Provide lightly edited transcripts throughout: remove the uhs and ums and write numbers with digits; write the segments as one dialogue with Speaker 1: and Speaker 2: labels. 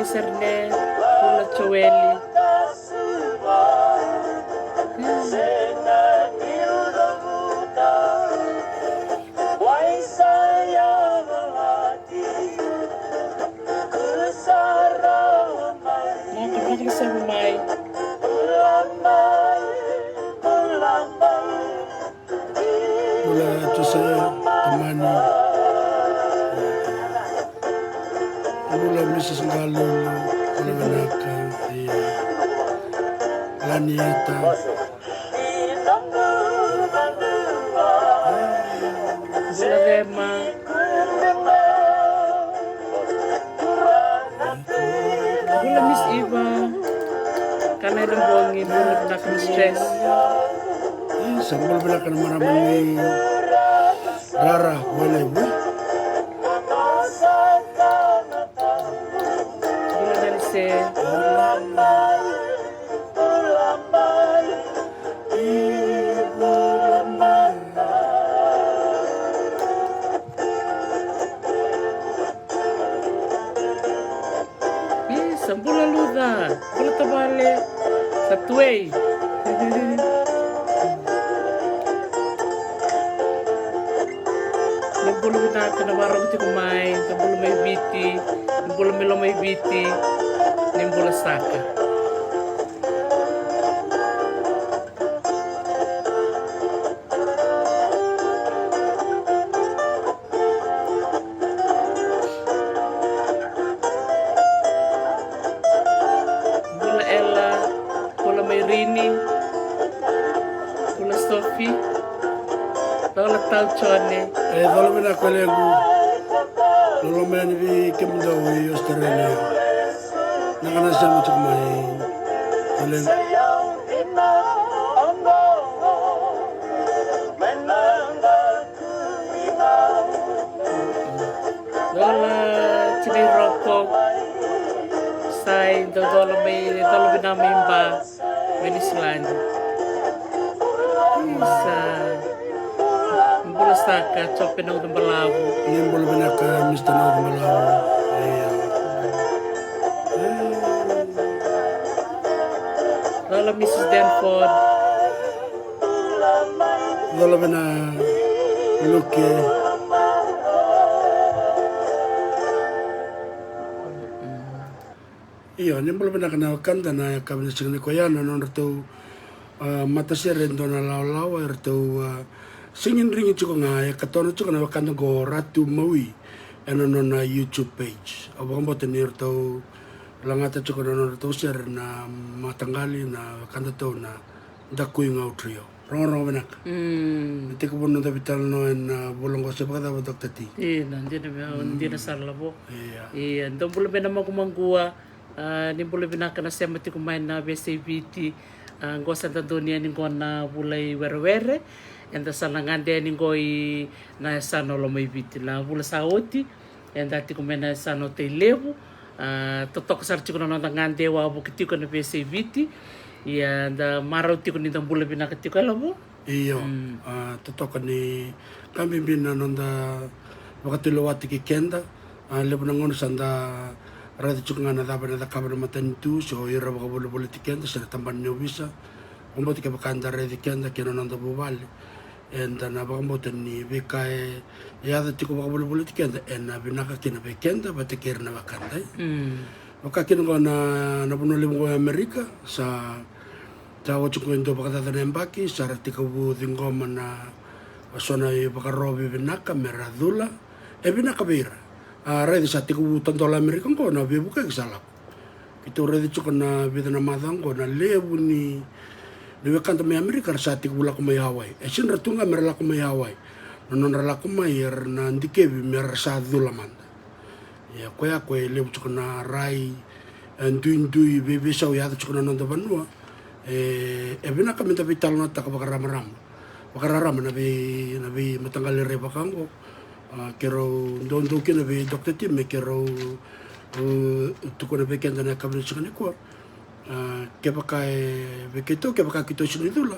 Speaker 1: Serne, Pula Choeli. Nakapagin sa humay.
Speaker 2: Mula ito sa Tamani. Mula Mrs. Ngalo, mula Manaka, Lanieta.
Speaker 1: Mula Rema. Mula Miss Eva. Kanay ng buwangin, mula pinakang stress.
Speaker 2: Sambal bila kan maraman ni Rara, wala ibu.
Speaker 1: Mula Dalise. Sambula luda, pula tabale, satuay. Nambula na ka na warang ti kumain, nambula may biti, nambula milo may biti, nambula saka. Sophie, Lola Tauchone.
Speaker 2: Lola mena kolegu, Lola mena vi kemda wi Australia. Nakana sa mo chumay. Kolegu.
Speaker 1: Lola Chile Rocco, Sai, Lola Binamimba, Venezuela. Sa Mbula Saka, Chopin ng Malawu.
Speaker 2: Yung Mbula Binaka, Mr. Nod Malawu.
Speaker 1: Lola Mrs. Denford.
Speaker 2: Lola Bina Luke. Iyo, yung Mbula Binaka na kanta na kami na singin ko yan, ano na ito mata seren dona law erto singin ringi chuko nga katono chuko na wakanda go ratu mawi ano na YouTube page abang bote nirto langata chuko na to share na matanggali na wakanda to na dakuy nga utrio rongo benak ite ko bono da vital no en bolongo se pagada bodok tati
Speaker 1: hindi na sarlabo ndo bulo bena magumangua ni bulo bena kana semati kumain na BCVT gosa da dunia ni gona bulai were enda sanangande ni goi na sano lo mai biti la bula saoti enda ti kumena sano te levu totok sar ti kono ngande wa bu kiti kono pese biti ya da maro ti kono bula bina kiti ko labo
Speaker 2: iyo totok ni kami bina nonda wakati lo wati ki kenda lebu nangon sanda rada chukunga na daba na kabra matantu so ira baka bolo politikenda sa tamban no visa umbo tika bakanda rada kenda kena nanda bubali enda na baka motan ni bikae ya da tiko baka bolo politikenda ena binaka kena bekenda bate kerna bakanda baka kena ko na buno limo Amerika sa tawo chukunga baka da nembaki sa tika bu dingoma na sona baka robi binaka meradula binaka bira redi sa tiku tantola Amerika ko na bebu ka salak kito redi chuko na bida na madang ko na lebu ni lewe kanta may Amerika sa tiku wala ko may Hawaii sin ratunga merala ko may Hawaii non rala ko may na ndikebi mer sa dulaman ya koya ko lebu chuko na rai ndui bebe sa ya chuko na nanda banua bina ka menta vital na ta ka ramaram wakararama na be matanggal re bakango kero don ke na be Dr. Tim kero tuko na be kenda na kabel singani ko ke pakai be kito kito sinidula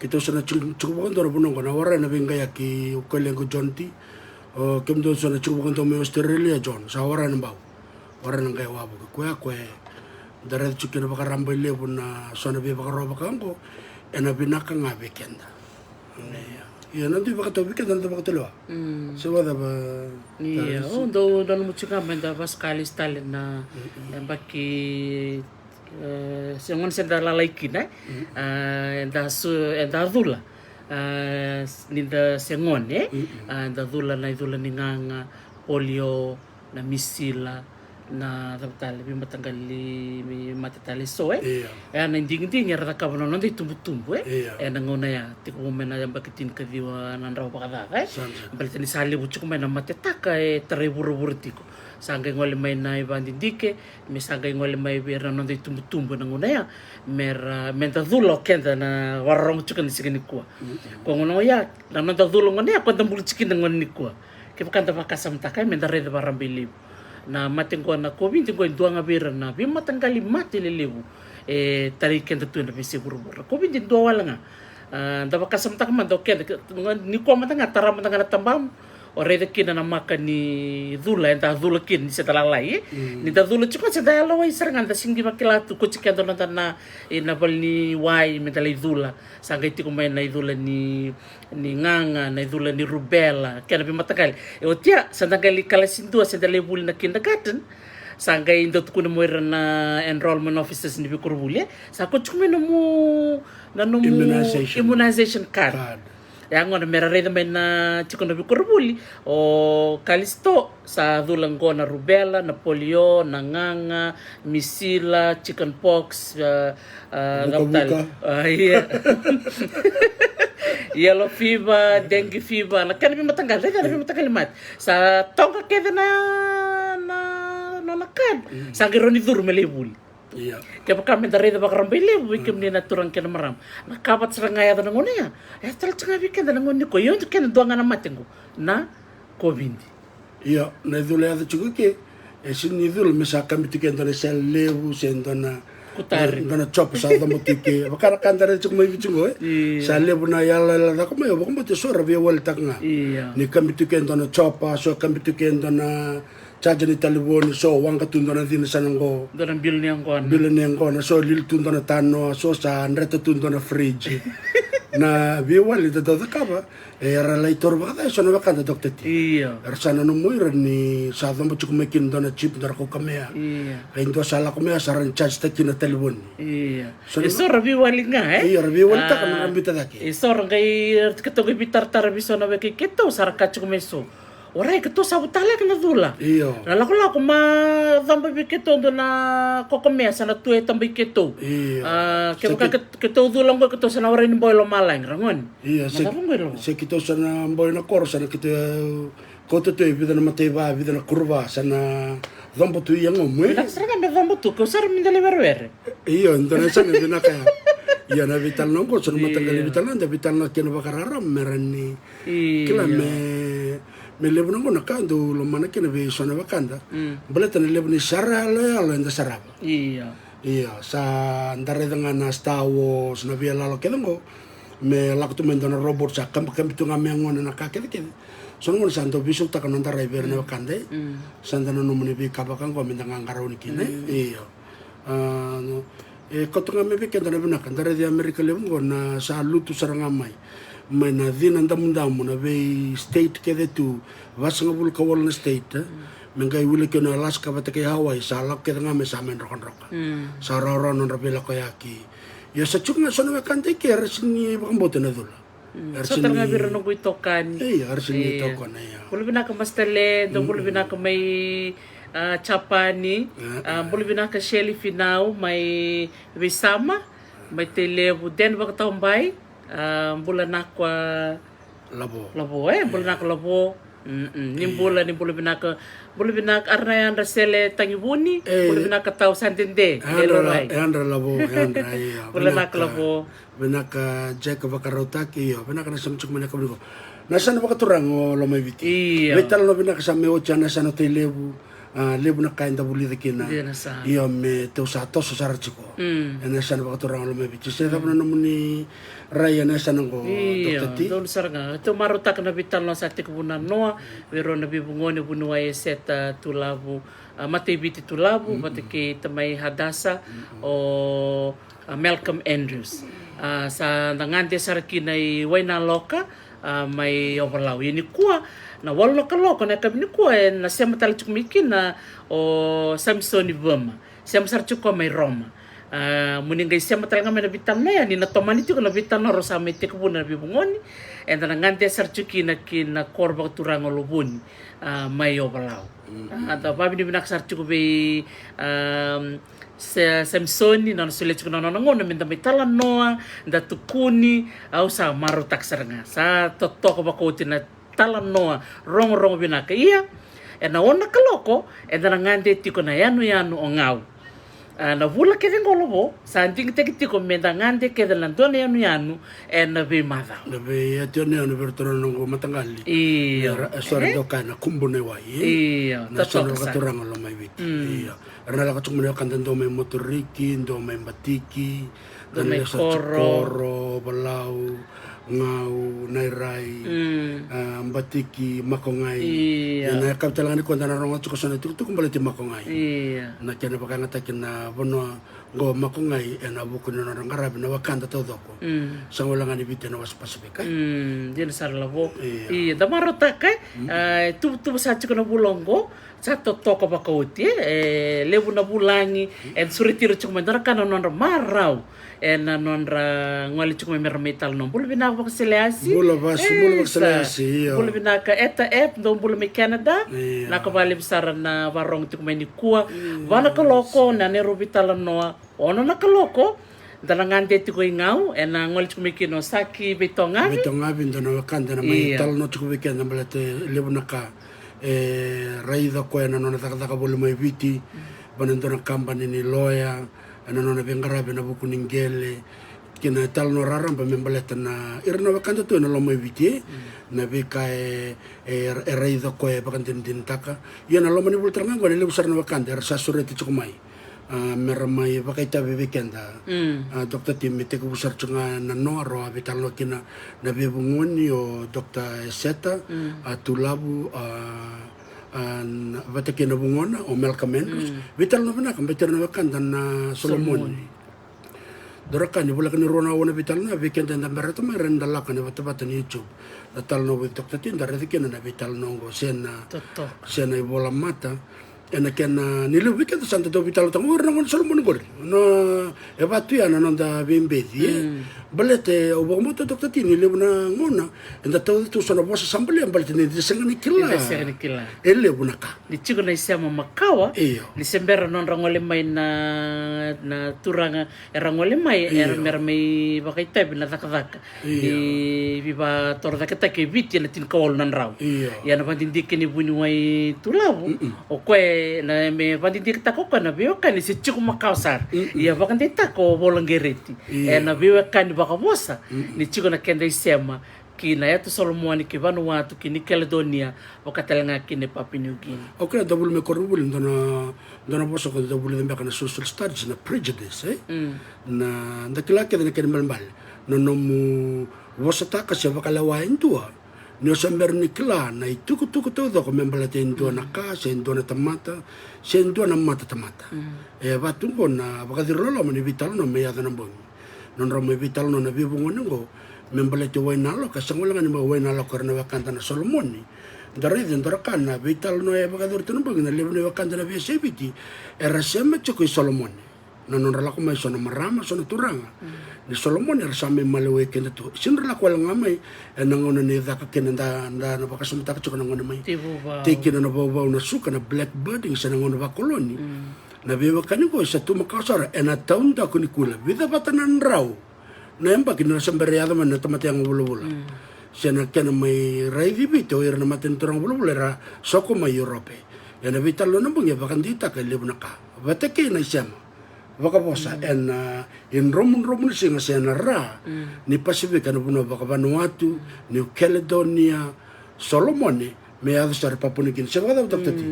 Speaker 2: kito sana cukup ndoro bunongo na wara na be ngaya ki ukolengo jonti kemdo sana cukup ndo me Australia John sa wara na bau wara na ngaya wabu ko dara chukina bakaramba lebu na sana be bakaroba kango ena binaka ngabe kenda ya nanti bakataw weekend nanti bakatulwa so wala ba
Speaker 1: iya do mo chuka menda pas kali stalin na baki sengon senda lalaikin enda dula ninda sengon enda dula ninganga polio na misila na taptali mi matanggali mi matatali so na inding ya rata kabono nanti tumbu na ngona ya tiku mena yang bakitin kadiwa nan raw pakada balita ni sali bucu mena matetaka tereburu-buru tiku sangga ngole mai na ibandindike mi sangga ngole mai bera nanti tumbu na ngona ya mera menta dulo kenda na warong cukan sikini kuwa ko ngona ya na menta dulo ngona ya kwanta bulu cikin ngona ni kuwa kipakanta pakasam takai menta reda barambili na matengo na COVID ko duanga bira na bi matanggali mati lelebu tari kenda tu na bisi buru-buru COVID dua wala nga dapat kasam tak man do kenda ni ko matanga tara matanga tambam ore de kina na maka ni dula enta dula kin sa talalai ni da dula chiko sa dala wai serangan da singi makila tu ko chikendo na na bal ni wai metali dula sangay ti ko may na dula ni nganga na dula ni rubella kaya bi matagal o tia sa nagali kalasindua sa dalebul na kindergarten sangay indot ko na mo na enrollment officers ni Bicorbulya sa ko chukme na mo immunization card yang ngona merareda men na chiko na Bicorbuli o kalisto sa dulang ko na rubella, na polio, na nganga, misila, chickenpox, yellow fever, dengue fever, na kaya matanggal mat. Sa tongka keda na nakad. Sa gironi dur melebul.
Speaker 2: Iya.
Speaker 1: Kaya kami dari itu bakar beli, bikin dia naturan kena maram. Nah kapat serangaya dan ngono ya. Terus cengar bikin dan ngono ko. Yo itu kena doangan amat tengo. Na COVID.
Speaker 2: Iya, na itu lihat juga ke. Sini itu misalkan bikin dan sel lewu sendana.
Speaker 1: Kutar.
Speaker 2: Dana chop sa da motike. Bakar kan dari cuma bikin go. Sel lewu na yala da ko mayo bakon bote sora via walta nga.
Speaker 1: Iya.
Speaker 2: Ni kan bikin dan chop so kan bikin dan caja ni talibon so wanga tundona dina sanango
Speaker 1: Doon bil niyang ko.
Speaker 2: bil niyang ko na so lil tundona tano so sa nreta tundona fridge na biwali da kaba era laitor ba so na bakanda Dr. T
Speaker 1: Iya.
Speaker 2: sana no moira ni sa dama chuk mekin dona chip dar ko kamea
Speaker 1: Iya.
Speaker 2: kaindo sala ko mea saran charge ta kina talibon
Speaker 1: Iya. Eso rabi wali nga
Speaker 2: iya rabi wali ta kan ngambita daki
Speaker 1: Eso kay katogi bitar biso na kay kito sarka chuk meso. Orai keto sabutala kena dula.
Speaker 2: Iyo.
Speaker 1: Lako ma tambai biketo do na kokomea sana tue tambai keto.
Speaker 2: Iya.
Speaker 1: Kaya keto dula ngo keto sana orai ni boy lo malang rangon.
Speaker 2: Iya. Se kito sana boy na kor sana kito koto tu vida na mateba vida na kurva sana dhambo tu yang omwe.
Speaker 1: Serga me dhambo tu ko sar mindale verwer.
Speaker 2: Iyo ndana sana dina kaya. Iya na vital nongko sana matanggali vital na vital na kena bakararam merani. Kila me lebu nango nakando lo mana kena be sona bakanda baleta na lebu ni sara lo enda saraba iya sa ndare dengan na Star Wars na via lalo kedango me lakto mendona robot sa kam tu ngamengo na kakete kede sono mo santo bisu ta kananda raiber na bakande sandana no muni bi kabakan ko mendanga ngaroni kine iya no kotonga me be kenda na bina kandare di Amerika lebu na sa lutu sarangamai mana dina ndamu na be state kede tu wasanga bul kawal na state mengai wule ke na Alaska bata ke Hawaii salak ke ngame samen rokon roka sarara non rabela ko yaki ya sa chukna sona kante ke arsini bakambote na dula
Speaker 1: So talaga biro no itokan
Speaker 2: arsini tokan ya
Speaker 1: bulu bina ka mastele do bulu bina ka may chapani bulu bina ka Shelly Finau may Wisama may telebu den baka tambay bulan ako
Speaker 2: labo
Speaker 1: bulan ako labo Nimbula binaka arna andra sele tangibuni binaka tau santende
Speaker 2: andra lavo andra iya
Speaker 1: binaka lavo
Speaker 2: binaka jeka bakarotaki iyo binaka nasam cuk manaka biko nasana bakaturango lo mai viti
Speaker 1: iya
Speaker 2: betal lo binaka sa me ocha nasana te lebu lebu na kain da bulida kina iyo me te usa toso sara chiko nasana bakaturango lo mai viti se da bana muni raya nasana go
Speaker 1: doktati don saranga to marotak na vital no sa tikubuna noa vero na bibungone bunua seta tulavu mate viti tulavu mate ke tamai hadasa o Malcolm Andrews sa ngante sarkina i waina loka mai overlaw ini kuwa na walo loka na kabini kuwa na sema tali chukumikina o Samson Vama sema sarchuko mai Roma muninga sema tali ngamena vitam na ya ni na tomani tu na vitam na rosa mai te kubuna bibungoni enda na ngante sarchukina kina korba turango lobuni mai overlaw ata babi ni binak sarchuko be Samsoni na sulit ko na ngona minta mitala noa da tukuni au sa marutak saranga sa totoko bako tina tala noa rong binaka iya na ona kaloko na ngande tiko na yanu o ngau na vula ke ngolobo sa anting tiko menda ngande ke na dona yanu na be mada
Speaker 2: na be yatione anu bertoro ngo matangali
Speaker 1: iya
Speaker 2: sore dokana kumbune wai
Speaker 1: iya
Speaker 2: totoko katurang lo mai viti iya karena la kacung mereka kantan do mai motoriki do mai batiki
Speaker 1: do mai koro
Speaker 2: balau ngau nairai batiki makongai na kapitalan ko ndana rongo tuko sona tuku kembali ti makongai na kena pakanga takina bono go makongai ena buku no ngarabi na wakanda todoko sangolangan ibite na was pasifika
Speaker 1: din sarlavo da marota kai tu sa tuko na bulongo sa totoko bakauti lebu na bulangi suritiro tuko mandara kana non marau nonra ngali tuko mermetal non bulu bina ko seleasi
Speaker 2: bulu seleasi
Speaker 1: bulu bina ka eta do bulu me Canada na ko bali bisara na warong tuko ni kuwa wana ka loko na ne robital noa ono na ka loko dalangante tuko ingau ngali tuko mikino saki betongavi
Speaker 2: ndona wakanda na mai tal no tuko weekend na balate lebu na ka raida ko na nona taka bulu mai viti banandona company ni lawyer ana nona bengarabe na buku ningele kina tal no raramba membaleta na irna wakanda tu na lo mai viti na beka raida ko bakantin taka yana lo mani bultranga ko le busar na wakanda sa sureti chukumai meramai bakaita bebekenda dokter tim mete ko busar chunga na no ro abital no kina na bebungoni o dokter Seta tulabu batake na bungona o Malcolm Andrews vital no bana kan beter na wakanda na Solomon dorakan bula kan rona wona vital na weekend na barato mai renda la kan batata ni YouTube datal no with dokter tin darete kena na vital no go sena bola mata ena kena ni lu weekend santa do vital tang urna ngon Solomon gol no evatu ya na da bembedi balete o bomoto dokter tin ni lebuna ngona enda tau tu sona bosa sambali ambalete ni desengani kila ele bunaka
Speaker 1: ni chigo na isema makawa ni sembera non rangole mai na turanga rangole mai mermei bakaita bina zakazaka ni viva torda ke viti na tin kawol nan raw ya na bandindike ni buni wai tulabu o kwe na me bandindike takoko na bio kan si chigo makawsar ya bakante tako bolongereti na bio kan bakabosa ni chigo na kenda isema kina ya tu Solomon ki Vanuatu ki Caledonia wakatalenga kine Papua New Guinea.
Speaker 2: Okay, double me korubul dona boso ko double de kana social studies na prejudice na dakila ke na ken malmal no mu wasata ka se bakalawa intua no sember nikla na ituku todo ko membalate intua na ka se intua na tamata se intua na mata tamata batungo na bakadirolo mani vital no me ya na bon non ro me vital no na bibungo ngo membalete wainalo kasangulanga ni wainalo karena wakanda na Solomon dari dendrakana vital no e bagadur tunu bagna lebne wakanda na VSBT era sema choko Solomon non rala ko mai sono marama sono turanga ni Solomon era same malewe kenda tu sinrala ko ngamai nangona ni daka kenda na bakasumta choko nangona mai tikina na bawa na suka na blackbirding sa nangona ba koloni na bewa kaniko sa tumakasara ena taunda kunikula vida batanan raw na emba kina semberiado man na tamate ang bulu-bulu Sena kena mai raivi bito ira na matin turang bulu ra soko mai Europe. Ena vital lo nambung ya bakan dita ka lebu naka. Bateke na isema. Baka bosa en in romun singa sena ra ni Pasifika na puno baka Vanuatu, New Caledonia, Solomone me adu sar Papua New Guinea. Seba kada utak tati.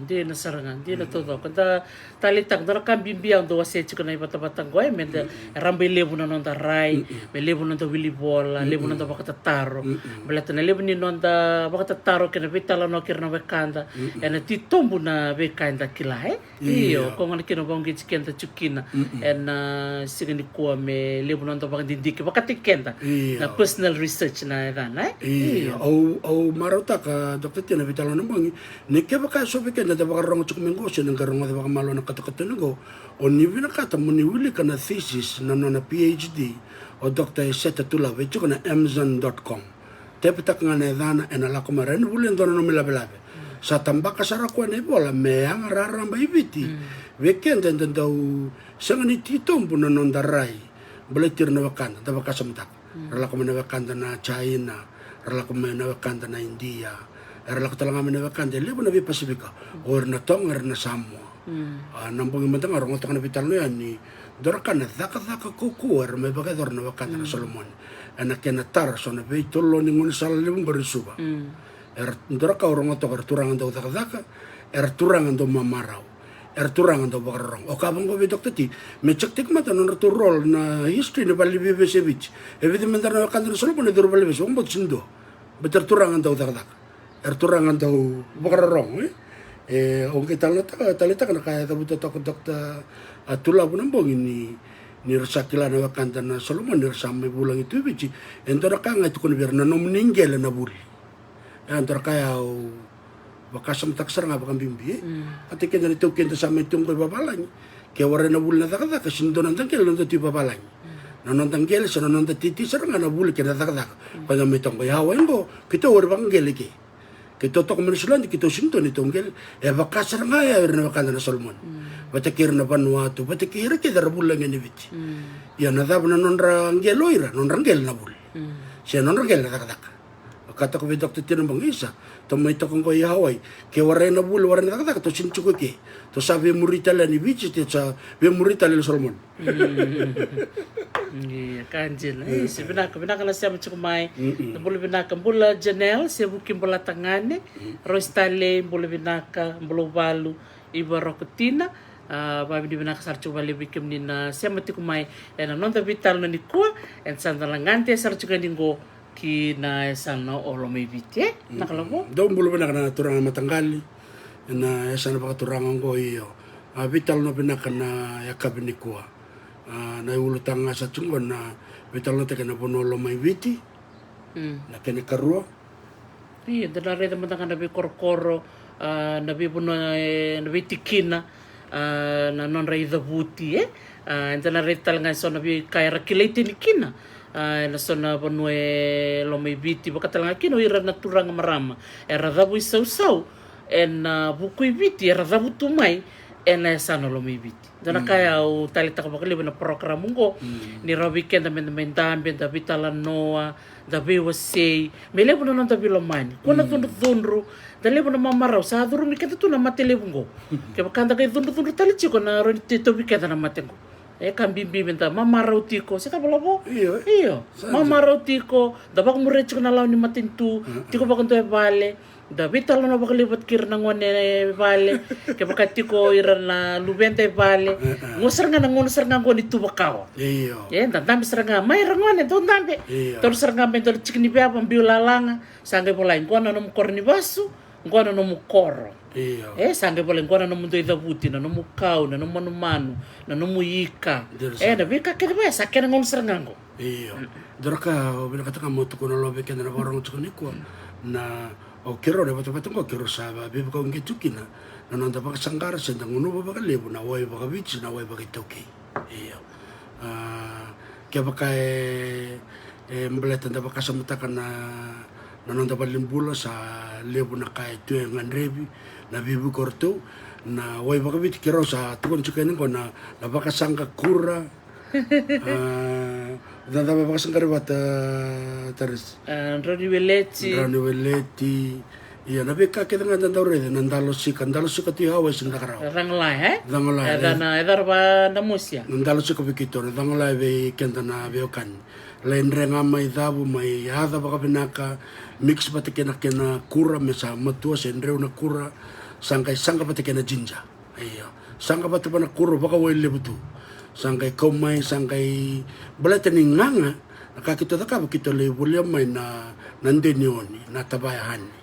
Speaker 1: Di na sarangan, di na todo. Kanta talitang dara kan bimbiang do wase chiko na ibata-batang goy men rambe lebu na nonda rai, me lebu nonda wili bola, lebu nonda baka tataro. Belata na lebu ni nonda baka tataro kena vitala no kirna wekanda. Ena ti tombu na wekanda kilai. Iyo, kung ano kino bang gitsikenda chukina. Ena sigani kuwa me lebu nonda baka dindiki baka tikenda. Na personal research na edana.
Speaker 2: Iya, au marota ka dokter tina vitala na bangi. Ni ke baka sobe kenda da baka rongo chukumengo so nang rongo da baka malo na katakatanugo. O ni vina kata muni wili kana thesis na nona PhD o Dr. Seta Tula vechuka na Amazon.com. Tepe tak ngana edana ena lako marene wuli ndona no milabe-labe. Sa tambaka sarakwa na ibola meang raramba ibiti. Wekenda ndandau sangani titombu na nonda rai. Beletir na wakanda da baka samtak. Ralako na wakanda na China, ralako na wakanda na India. Ralako talaga na wakanda lebu na Pasifika. Or na Tonga na Samoa. Nampung imantang arong otak na vital no yan ni dorakan na daka kukuar may bagay dor na wakanda na Solomon. Anak yan na tar so na bay tulo ni ngun sal lebong barisuba. Doraka orang otak turangan daw daka turangan daw mamaraw. Turangan daw bakarong. O kabang ko bidok tati may cektik mata non ratu rol na history na bali bibesevich. Ebiti mentar na wakanda na Solomon na duro bali beso umbot sindo. Betar turangan daw daka turangan daw bakarong Ong talita kana kaya tabuta takot dokta tula bunambong ini ni rasakila na wakanda na Solomon ni rasame bulang itu bici entora kanga itu kun biar na nomningel na buli entora kaya bakasam taksar nga bakam bimbi ati kenda itu kenda sama itu ko babalany ke warena bul na takada kasindo nan tangkel nan ti babalany nanon tangkel sa nanon titi saranga na bul kenda takada pada metong ko yawen bo kita war bangel ke kita tok menisulan kita sinto ni tonggel bakasar nga ya na wakanda na Solomon batakir na Vanuatu batakir ke dar bulang ni viti ya na dab na non rangeloira non rangel na bul siya non rangel na takada kata ko bidok titi ng bangisa tomay tokong ko Hawaii ke warena bul warena takada to sinchuko ke to sabi muritala ni viti sa be muritala ni Solomon
Speaker 1: Iya, kanjil. Si binaka na siya machukumay. Bula binaka bula Janelle, siya bukin bula tangane. Roistale bula binaka bula balu iba rokutina. Babi di binaka sarchu bali bikim ni na siya matikumay. En nonta vital na ni kuwa. En sandalangante sarchu ganingo ki na sana olo may biti. Nakalabo.
Speaker 2: Daw bula binaka na turangan matanggali. Na sana baka turangan ko iyo. Vital no binaka na yakabin ni kuwa. Na ulutang sa chungon na vital na teka na punolo may viti na kinikarua
Speaker 1: iya dala reda matanga na korkoro na bibuno na vitikina na non reda buti dala reda talaga so na bi kaya rakilate ni kina na so na bunwe lo may viti baka talaga kino ira na turang marama era dabu isaw en bukuy viti era dabu tumay ena sana lo may viti dana kaya o talita ko bakalibo na program ko ni Robiken da mendan ben da vitala noa da bewasay melebo na da bilomani kuna tunru da lebo na mamaraw sa duro ni kata tuna matelebo ko ke bakanda kay tunru talichi ko na ron tito bikeda na matengo kan bimbi benta mamaraw tiko sa kabalabo iyo mamaraw tiko da bak murecho na law ni matintu tiko bakanto e vale da vital na bakalibat kir na ngone vale ke bakati ko ira na lubente vale ngosar nga ko ni tubakaw
Speaker 2: iyo
Speaker 1: dan tambi sar nga may rangone don tambi tor sar nga bento chikni bia pam biulalanga sange bolay ngona no korni basu ngona no mukoro
Speaker 2: iyo
Speaker 1: sange bolay ngona no mundo ida buti na no mukaw na no manumanu na no muyika na bika ke ba sa ke ngon sar nga ngo
Speaker 2: iyo dorka binakata ka mo to ko no lobe ke na borong chukni ko na o kero le bato bato ko kero saba be ko ngi tukina na nanda baka sangara sa ndanguno baka lebu na wai baka bichi na wai baka toki iyo ke baka mbeleta nda baka samata kana na nanda balimbulo sa lebu na kai tu nganrebi na bibu korto na wai baka bichi kero sa tukon chukenin ko na baka sanga kura Dada ba sangkari wat taris.
Speaker 1: Roni Weleti.
Speaker 2: Rani Weleti. Iya, nabi ka kita ngan tanda ure nandalo sika tu hawa sing dakarau.
Speaker 1: Ranglai,
Speaker 2: Dangalai.
Speaker 1: Edar ba namusia.
Speaker 2: Nandalo sika vikito, dangalai be kenta na beokan. Lain renga mai dabu mai hada baka pinaka mix pati kena kura mesa matua senreu na kura sangkai pati kena jinja. Iya. Sangka pati pana kura baka wele betu. Sangkai komai sangkai belatani nganga nakakito taka bakito le bulia mai na nandenioni na tabayahani.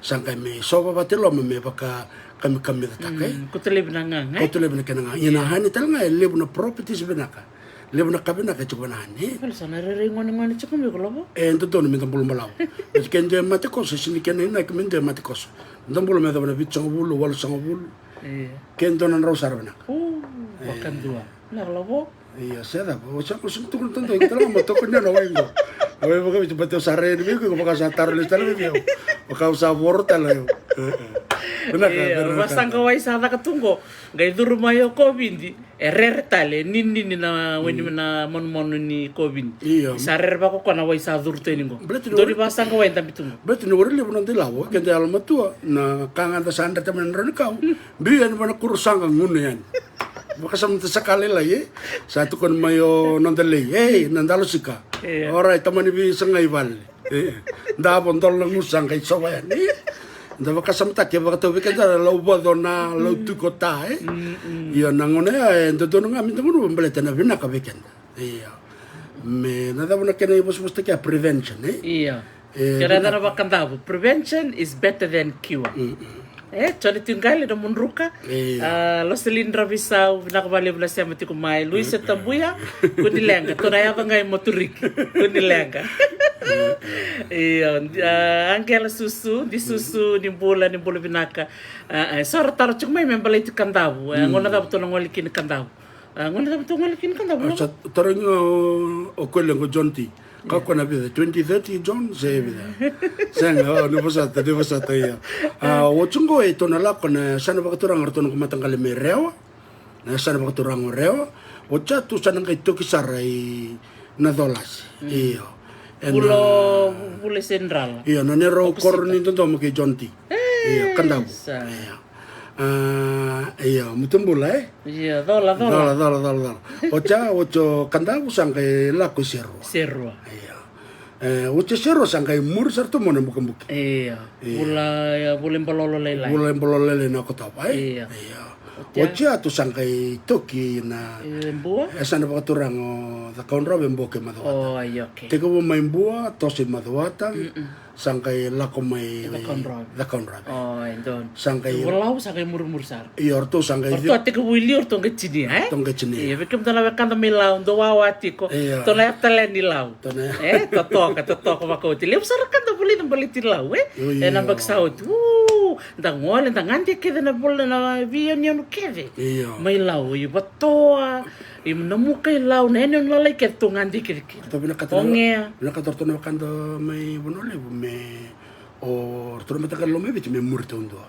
Speaker 2: Sangkai me soba pati lo me baka kami datake.
Speaker 1: Kutulib na nga.
Speaker 2: Kutulib na kena nga. Inahani talanga lebu na properties benaka. Lebu na kabinaka chubanani.
Speaker 1: Kalau sana ngoni cukup yo lobo.
Speaker 2: Ento tono minta bulu malau. Mas kende mate koso sini kene na kende mate koso. Minta bulu meta bana bitchang bulu wal sang bulu. Kendo na rosar bana.
Speaker 1: Wakan dua. Nah lobo.
Speaker 2: Iya, saya dah. Saya kusung tukul tentu kita lah mau tukul dia nawain go. Awe baka bitu batu sare ni ko baka sa taruh listar ni yo. Baka usah wortel yo. Benar kan?
Speaker 1: Basta ka wai sa katunggo. Gai duru mayo COVID. Erer tale nini na weni na mon ni COVID.
Speaker 2: Iya.
Speaker 1: Sarer ba ko na wai sa durte ni go. Dori basta ka wai tambi tungo.
Speaker 2: Berarti ni wari lebu nanti lawo kende alma tua na kangan ta sandar temen ron kau. Biyan bana kurusang ngunen. Baka samta sakali lagi satu kon mayo nandale nandalo sika ora tamani bi sangai val da bondol ngusang kai sowayan da baka samta ke baka to bika lo bodona lo tu kota ya nangone ndo dono ngami ndo mbeleta na vina ka weekend me nada bona kena ibos musta ke prevention
Speaker 1: iya kera dara bakanda prevention is better than cure. Jadi tinggal di Munruka, lo selindra bisa nak balik belasnya mati kumai, Luis Tambuya, kunilenga, tunaya bangai motorik, kunilenga. Iya, angkela susu, di susu ni bola binaka, sor taruh cuma membeli itu kandabu, ngona tahu tuh ngolikin kandabu, ngona tahu tuh ngolikin kandabu.
Speaker 2: Taruh okel yang jonti. Kako na vida 2030 John se vida senga no pasata ya wachungo ito na la kona sana bakaturang arto no kumatanggal mereo na sana bakaturang mereo wacha tu sana kay to kisaray na dolas iyo
Speaker 1: pulo sentral
Speaker 2: iyo na nero korni to mo kay Jonti iyo kandabu iya mutumbula
Speaker 1: iya dola
Speaker 2: ocho kandabu sangkay lako serro iya ocho serro sangkay mur sarto mo na bukan
Speaker 1: iya bulan
Speaker 2: pololele na kotapa iya ocho ato sangkay toki na
Speaker 1: bua
Speaker 2: sana bakaturang the kaunra bemboke madawata
Speaker 1: oh iya okay
Speaker 2: teko mo may bua tosi madawata sangkay lako may the kaunra
Speaker 1: oh endon
Speaker 2: sangkay
Speaker 1: walau sangkay mur sar
Speaker 2: iya orto sangkay
Speaker 1: orto teko wili orto ngecini iya bekem tala bekanda milau ndo wawati ko to na talen ni lau totoka makoti lep sarakan to buli nambali tilau nambak saut ndangol ndanganti kede na bol na vian yanu kede mai lau i batoa i namukai lau nene lalai ke tungandi kede
Speaker 2: tapi nakatorto na kando mai bonole me o torno metakan lo me me murte undo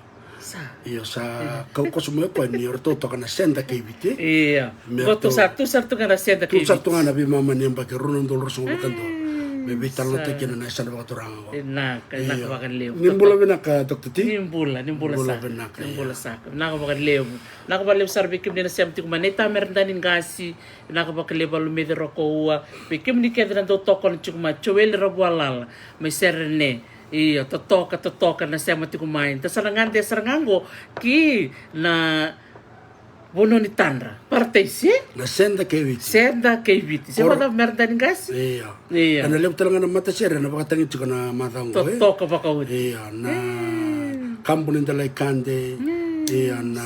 Speaker 2: iya sa kau kosumo ko ni orto to kana senda ke bite
Speaker 1: iya goto satu kana senda ke
Speaker 2: tu satu ngana bi mama ni mbake runon dolor so bakando me bital no te kena na sana bakaturang
Speaker 1: na bakan leo
Speaker 2: nimbula benaka dokter ti
Speaker 1: nimbula sa na bakan leo na bakan leo sarbi kim ni na semti kumaneta merdanin gasi na bakan leo balu medero ko bikim ni kedran to tokon chukma chowel robwalal me serne iya totoka na semti kumain tasarangan serangango ki na bono ni tandra parte si
Speaker 2: na senda keviti
Speaker 1: siapa da merda ni gas
Speaker 2: iya ana lew talanga na mata sera na bakatangi chiko na matango
Speaker 1: totoka baka
Speaker 2: iya na kampuni ndalai kande iya na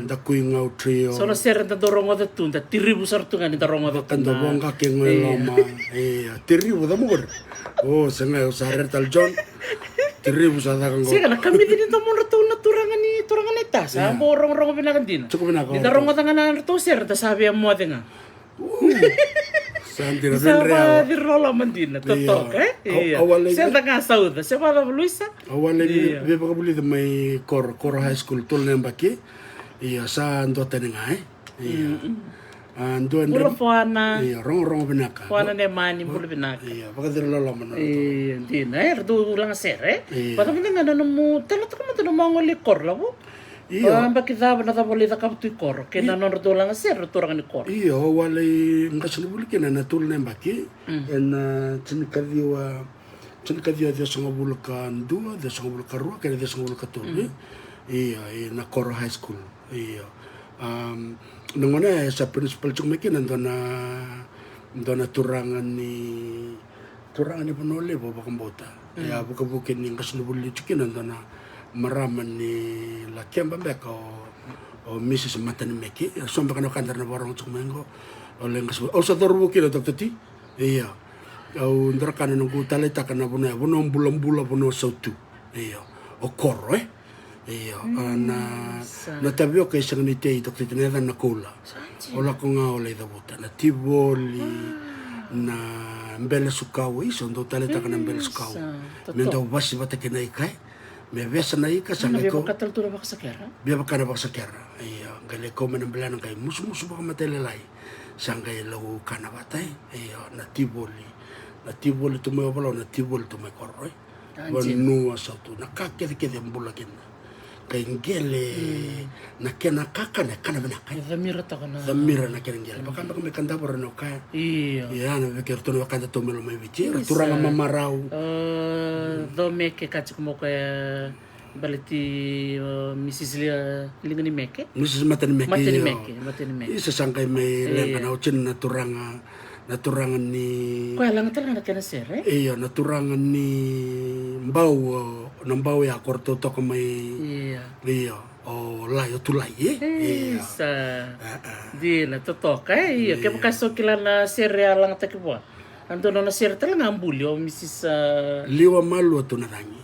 Speaker 2: ndakuinga utrio
Speaker 1: sono sera da dorongo da tunda tiribu sartunga ni dorongo da
Speaker 2: tunda bonga ke ngoloma iya tiribu da mur oh senga usare tal John tiribu sa da kango
Speaker 1: siga na kami din to mo na turangan eta sa borong pinakandina
Speaker 2: cukup pinako
Speaker 1: di dorongo tanga na to sera da sabi mo denga
Speaker 2: Sandira
Speaker 1: Sama di rola mandina totok iya senta nga sauda siapa da Luisa
Speaker 2: awale be baka buli da may kor high school tul nembaki iya sa ando tenenga iya Ando
Speaker 1: Pula foana.
Speaker 2: Iya, rong binaka.
Speaker 1: Foana ne mani pula binaka.
Speaker 2: Iya, baka dira lolo man.
Speaker 1: Di na erdo lang sere. Pada minta ngana nemu tala taka mata no mangoli kor la bo. Iya. Amba kita bana ta boleh tak kaptu kor. Kena non erdo lang sere torang ni kor.
Speaker 2: Iya, wale ngasini buli kena na tul nembaki. En tinikadiwa dia songa bulka ndua, dia songa bulka rua, kena dia songa bulka tul. Iya, na kor high school. Iya. Nangona sa principal chung mekin dona turangan ni panole bo bakambota ya buka-bukin ni kasnubuli chikin dona maraman ni la kemba beka o Mrs. Matani Meki somba kana kandar na barong chung mengo o lengas o sa dorbukin to tati iya o ndra kana ngu taleta kana bona bulam-bulam bono sautu iya o koro Iya, na tabio kay isang nitay doktor tineda na kula. Ola ko nga olay dabuta na tiboli na mbele sukawi so ndo taleta ka na mbele sukawi. Menda ubasi bata kinay kay. Me besa na ika sa ko.
Speaker 1: Biya katal tura baka sa kera.
Speaker 2: Biya baka na baka sa kera. Iya, gali ko man mbele kay musu baka matelelay. Sangay lagu kana batay. Iya, na tiboli tumayo balo na tiboli tumayo koroy. Wanua sa tu nakakede mbulakin. Kay ngele na kena kaka na kana benaka
Speaker 1: Zamira takana
Speaker 2: Zamira na kena ngele baka baka me kanda bora no ka iya na veke rtono wakanda to melo mai vichi turanga mamarau
Speaker 1: do meke kati como ka baleti Mrs. Lingani meke
Speaker 2: Mrs. Matani Meke isa sangkai me lenga na uchin na turangan ni
Speaker 1: ko lang talaga na kena sere
Speaker 2: iya na turangan ni mbau ya korto to ko mai iya o layo tulai
Speaker 1: iya di na totoka iya ke pakaso kila na sere lang takibo ando na sere talaga ambulio Mrs.
Speaker 2: liwa malu to na rangi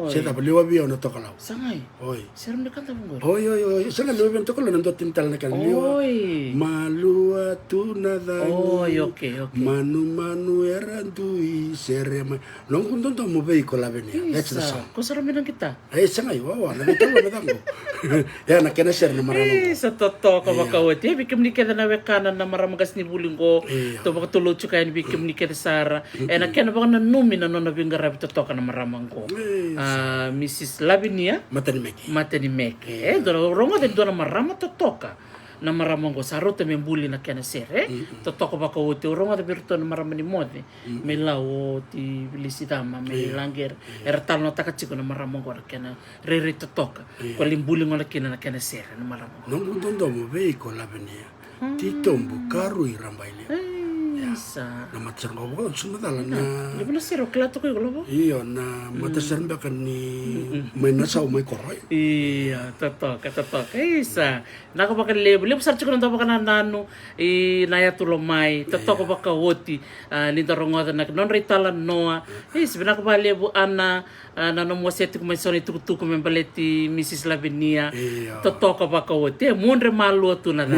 Speaker 2: Saya tak liwa biya na to kalau.
Speaker 1: Sangay.
Speaker 2: Oy.
Speaker 1: Seram na kanta bungor.
Speaker 2: Oy. Sana liwa biya to kalau nando tintal na kan liwa.
Speaker 1: Oy.
Speaker 2: Malua tu na dani.
Speaker 1: Oy, okay.
Speaker 2: Manu erandui serema. Nong kundon to mo bei ko labenia. That's the song.
Speaker 1: Ko seram na kita.
Speaker 2: Sangay wawa na bitaw na tango. Ya na kena share na maramo.
Speaker 1: Sa toto ka bakawati bikim ni keda na wekana na maramagas ni bulingo. To baka tuluchu kay bikim ni keda sara. Na kena baka na numi na no na bingarabi to ka na maramangko. Mrs. Lavinia
Speaker 2: Matani
Speaker 1: Meke dora ronga de dona marama totoka na marama go sarote me buli na kena sere totoka baka wote ronga de birto na marama ni mode me lao ti bilisitama me langer ertal no takachiko na marama go kena rere totoka ko limbuli ngona kena na kena sere na marama
Speaker 2: no ndo mo veiko Lavinia ti tombu karu irambaile na matsarang ko sunodala na
Speaker 1: di ba na sero klato ko gulo
Speaker 2: iyo na matasarang baka ni may nasaw may koroy
Speaker 1: iya totoka isa nako baka lebo sar chiko nando baka nano naya tulomai totoka baka woti ni darongoda na non ritala noa binako ba lebo ana nano mo seti kuma soni tukutuku membaleti Mrs. Lavinia totoka baka woti monre malo tu na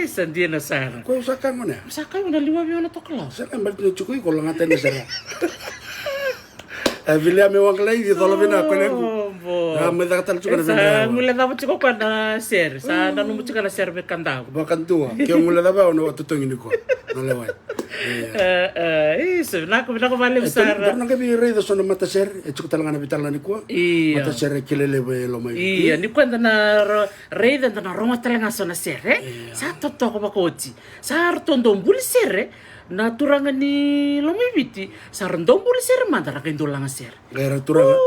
Speaker 1: sandia na sara
Speaker 2: ko sakang mana
Speaker 1: na liwa biyo na tokla
Speaker 2: sakang balik na chukui ko lang atin na sara Vilya me wang lagi tolo bina ko nengu me da tal chukana bina
Speaker 1: mula da chiko ko na ser sa nanu mo chika na ser be kanda
Speaker 2: bakan tua kyo mula da ba no tutong ni ko no lewai
Speaker 1: isso na ko vale usar
Speaker 2: na ka bi rei da sona mata ser e chukta langa na bitala ni ko mata ser kilele be lo mai
Speaker 1: iya ni kwenda na rei da na roma talanga sona ser sa toto ko bakoti sa artondo mbuli ser na turanga ni lomibiti sa rondong mbuli ser mandara ka indolanga ser
Speaker 2: gara turanga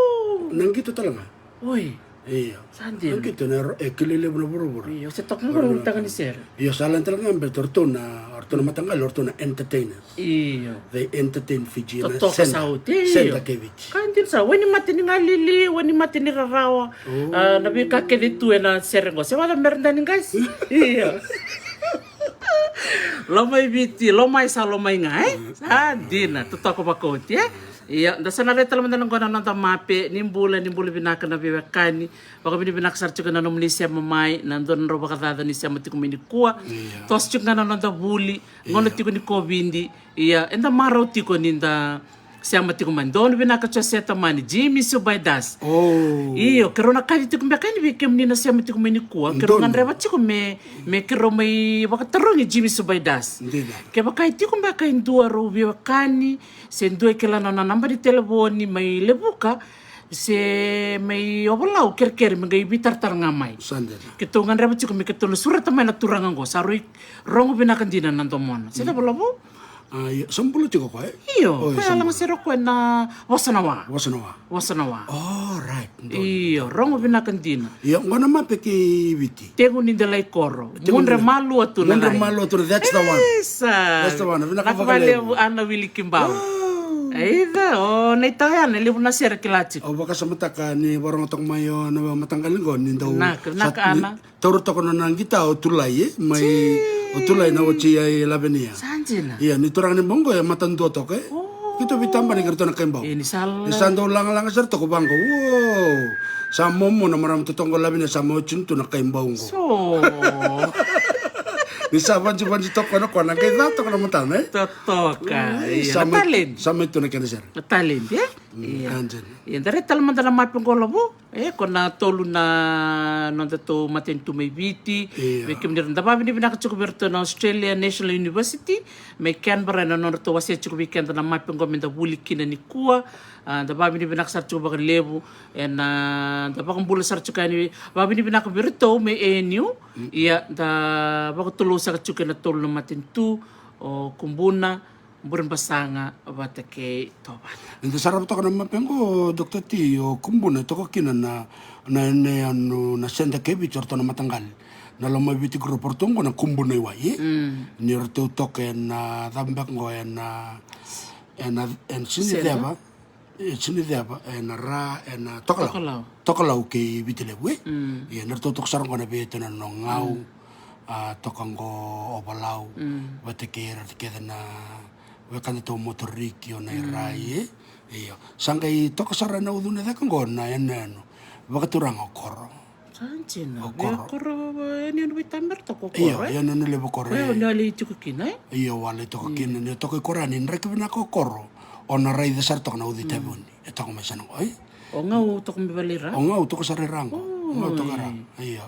Speaker 2: nang gitu talanga
Speaker 1: oi
Speaker 2: iya
Speaker 1: sandi
Speaker 2: nang gitu na kilele bo buru
Speaker 1: iya se tok ngoro tangan ni ser
Speaker 2: iya salan talanga ambe tortona matangal ortona entertainers
Speaker 1: iya
Speaker 2: they entertain Fiji
Speaker 1: na senta
Speaker 2: kevich
Speaker 1: kantin sa wani matini ngalili wani matini rarawa nabi ka keditu na serengo se wala merda ni guys iya lomai biti lomai ngai dina tutoko bakoti iya dasa na reta laman ng gona nanta mape nimbula binaka na biwakani baka binak sarchu kana no munisia mamai nandon ro baka dada ni sia mati kumini kuwa tos chuk kana nanta buli ngono tiko ni kobindi iya enda maro tiko ninda siama tiko mandono vinaka cho seta mani Jimmy Subaidas.
Speaker 2: Oh.
Speaker 1: Iyo, kero na kali tiko mbeka ni beke mnina siama tiko meni kuwa. Kero ngandreva tiko me kero mai wakataroni Jimmy Subaidas.
Speaker 2: Ndina.
Speaker 1: Ke bakai tiko mbeka indua ro wakani se ndua kelana na namba di telefoni mai lebuka se mai obalau ker mengai bitar ngamai.
Speaker 2: Sandena.
Speaker 1: Ke tongan reba tiko me ke tono surat mai na turanga ngo sarui rongo vinaka ndina nandomona. Sila bolabo?
Speaker 2: Sampulu tiko ko
Speaker 1: Iyo, kaya lang siro ko na wasanawa.
Speaker 2: Wasanawa. Oh, right.
Speaker 1: Iyo, rongo binakandina.
Speaker 2: Iyo, ngana mapeki viti.
Speaker 1: Tengo ni dalay koro. Mundre malu atu na
Speaker 2: Mundre malu atu, that's the one.
Speaker 1: That's
Speaker 2: the one.
Speaker 1: Nakabali ana wili kimbao. Aida, naitaya na libu na sira kilati.
Speaker 2: O baka sa mataka ni warang otong mayo na matanggalin ko ni daw.
Speaker 1: Naka ana.
Speaker 2: Toro to ko nang kita o tulay may o tulay na wachi ay labenia.
Speaker 1: Sanjina.
Speaker 2: Iya, ni turang ni bongo ya matando to ke. Kito bitamba ni kerto na kembao.
Speaker 1: Ini sal.
Speaker 2: Ni sando lang sir to ko bangko. Wow. Sa momo na maram tutong labenia sa mo chunto na kembao ko.
Speaker 1: So.
Speaker 2: Ni sa banji to ko na kay dato ko na matan eh.
Speaker 1: Totoka. Iya, talent.
Speaker 2: Sa to na kena sir.
Speaker 1: Talent ya. Iya. Iya, dari talman dalam mat pengkolobo. Kona tolu na nanda to matentu may biti. May kimnir na babi ni binakachukuberto na Australia National University. May Canberra na nanda to wasi chukubikenda na mat pengkomen da wulikina ni kuwa. Da babi ni binakasar chukubaka lebu. Da bakang bula sar chukani. Babi ni binakaberto may ANU. Iya, da bakatulo sa kachukin na tolu na matentu. O kumbuna. Buran basanga bata ke tobat.
Speaker 2: Ente sarap to kana mapengo Dr. T o kumbuna to kina na ne anu na senda ke bitor to na matanggal. Na lo mabiti ko portongo na kumbuna iwai. Ni rto to ke na dambak ngo en sini deba en ra en tokalau ke bitile we. Ye nerto to sarang kana be to na ngau tokango obalau bata ke na wakanda to motoriki o nei rai iyo sangai to kasara na udune da kangona eneno wakaturanga okoro
Speaker 1: sanchina okoro eni no bitamber to okoro
Speaker 2: iyo no le okoro
Speaker 1: iyo no le tukukina
Speaker 2: iyo wale to kukina ne to ko korani nrekibna ko okoro ona rai de sarto na udite buni eto ko mesana oi
Speaker 1: o ngau to ko mibalira
Speaker 2: o ngau to ko sare rango ngau to kara iyo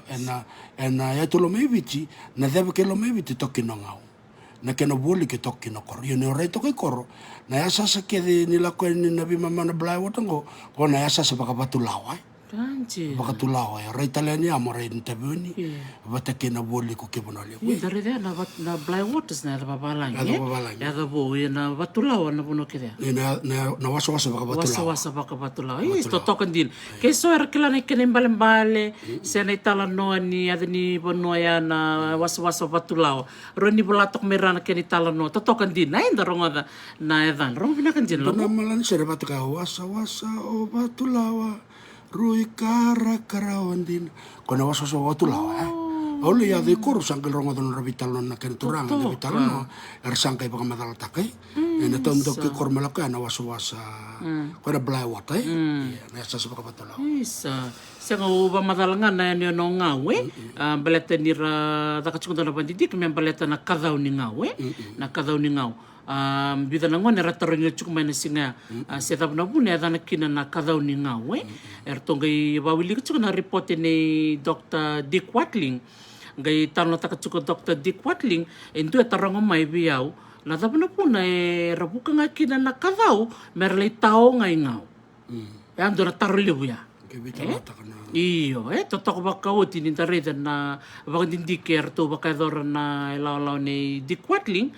Speaker 2: ena ya to lo meviti na debe ke lo meviti to kino ngau na kena boli ke toki no koro. Yo ne orai toki koro. Na ya sasa ke de ni la koe ni nabi mama na blai watango. Ko na ya sasa baka batu lawa.
Speaker 1: Kanji.
Speaker 2: Baka tu lawa. Orai talani amo orai ni tabioni. Bata kena boli ko ke bonali.
Speaker 1: Iya dari dia na blai waters na ada babalang.
Speaker 2: Ada babalang.
Speaker 1: Ya ada bo ya na batu lawa na puno kira.
Speaker 2: Na waso baka batu lawa.
Speaker 1: Waso baka batu lawa. Iya to tokan din. Ke so era kila na kena mbale se na itala no ni ada ni bono ya na waso batu lawa. Ro ni bolatok merana kena itala no to tokan din. Na inda ronga na edan. Ronga binakan din lo.
Speaker 2: Na malan se batu ka waso o batu lawa. Rui kara karawandin. Kona waso batu lawa. Ole ya de koro sangkel ronga don rabital na ken turang de vital no er sangkai baka madal takai ena tondo ke kor malaka na waso kona blai watai na sa baka batala
Speaker 1: isa sanga uba madalanga na ni no ngawe baleta ni ra takachukunda na bandidik me baleta na kadau ni ngawe na kadau ni ngau bida na ngone ratarongi chukuma na singa setab na bune adana kina na kadau ni ngawe tongai bawili chukuna report ni Dr. Dick Watling gai tano takachukun Dr. Dick Watling endu tarongo mai biau na tapuna puna rabuka nga kina na kadau merlei tao ngai ngau ando na tarlibu ya iyo totok baka o tinintareda na bakandindiker to baka dora na ilaw ni Dick Watling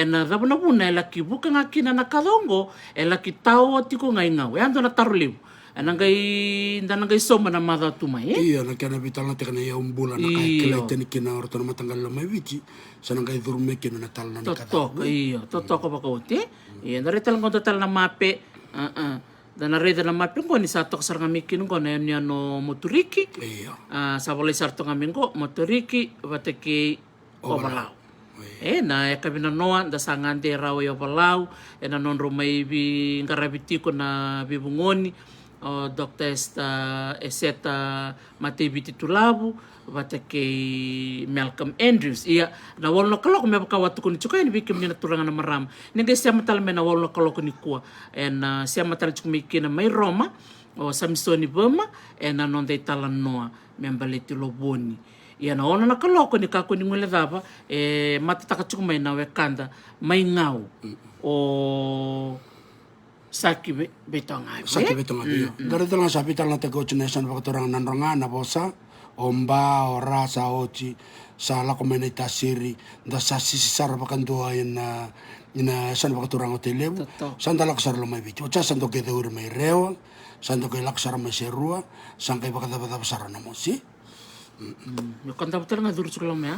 Speaker 1: na tapuna puna laki buka nga kina na kadongo laki tao tiko ngai ngau ando na tarlibu nangai soma na mada tumai
Speaker 2: iya na kana vital na tekana ya umbula na kai kila teni kina orto na matanggal la mai viti sa nangai durme kina na tal na kada
Speaker 1: totok baka ote iya narital ngo total na mape dan nareda na mape ngo ni satok sar ngamikin ngo na yan no motoriki
Speaker 2: iya
Speaker 1: sa boleh sarto ngamingo motoriki bateke obalau na kabina noa da sangante rawo yo balau na non romai bi ngarabiti ko na bibungoni Dr. Eseta Matebiti Tulabu vata kay Malcolm Andrews ia na wala kaloko me baka watu kuni chuka ni bikim ni naturangan na maram ninga siya matal me na wala kaloko ni kuwa en siya matal chukumi kina may Roma o Samsoni Burma en anonde talan noa me baleti loboni ia na ona na kaloko ni kako ni ngule dava matataka chukumai na wekanda may ngau o Saki betonga.
Speaker 2: Saki betonga bio. Dari tala sapi tala te coach nation bakatorang nanronga na bosa omba ora sa ochi sa la komenita siri da sa sisar bakandua ina san bakatorang hotelebu sanda laksar lo mai bicho cha sando ke de ur mai reo sando ke laksar mai serua sangkai bakada besar na mosi.
Speaker 1: Yo kanta betul nggak dulu sekolah ya?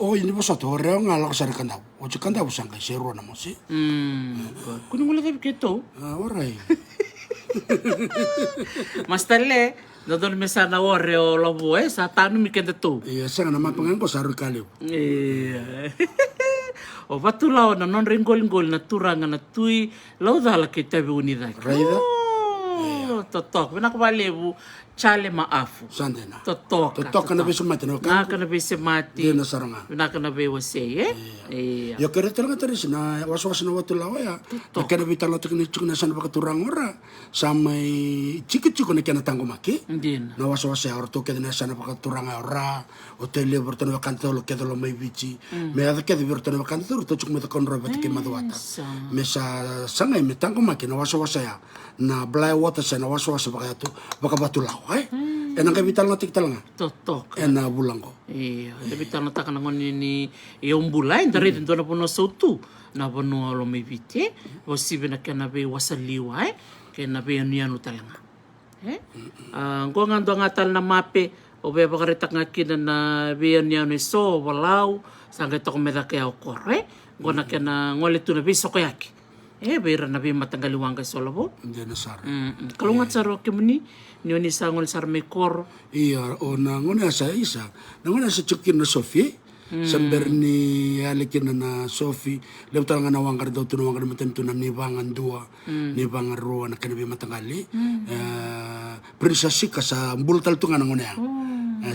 Speaker 2: Oh ini bos satu orang ngalak sari kandau. Ojo kandau sangkai seru nama sih.
Speaker 1: Kuning mulai tapi gitu.
Speaker 2: Orai.
Speaker 1: Mas Tele, dodon mesana ore o lobo sa tanu miken tu.
Speaker 2: Iya, saya nama pengangko saru kali.
Speaker 1: Iya. O batu lau na non ringol na turanga na tui lau dala ke tabe unida.
Speaker 2: Raida.
Speaker 1: Totok, bina ko balebu chale maafu.
Speaker 2: Sandena.
Speaker 1: Totok.
Speaker 2: Totok na beso mati no
Speaker 1: kan. Na bese mati.
Speaker 2: Dia na saranga.
Speaker 1: Bina kana be wase
Speaker 2: Iya. Yo kere talaga taris na was na watu lawa ya. Na kere bitalo teknik na sana bakaturang ora samai chiki na kana tango maki.
Speaker 1: Ndin.
Speaker 2: Na was ya orto kede na sana bakaturang ora. Hotel bertano kanto lo kede lo mai bici. Me ada kede bertano kanto to chuk me kon roba tike madwata. Me sa sanga me tango maki na was ya. Na blai water sana was bakatu bakabatu lawa. Enang kapital na tiktal nga.
Speaker 1: Totok.
Speaker 2: Ena bulang ko.
Speaker 1: Iya, kapital na taka nangon ni yung bulay. Dari dito na po na sautu. Na po no alo may biti. O sibi na kaya na be wasaliwa kaya na be yan utalanga. Kung nga doon nga tal na mape o be bakaritak nga kina na be yan so walaw. Saan kayo ko meda kaya okore. Kung na kaya na ngolito na be so kayaki. Bayra na be matangaliwang kay solabo.
Speaker 2: Hindi na sar.
Speaker 1: Kalungat sa roke mo ni ni sangol sar may kor.
Speaker 2: Iya, o nangona sa isa. Nangona sa chukin na Sophie. Samber ni alikin na Sophie. Lewtal nga nawang ka daw tunawang ka naman na nibangan dua. Nibangan ruwa na kanabi matangali. Prinsasi ka sa bultal to nga nangona yan.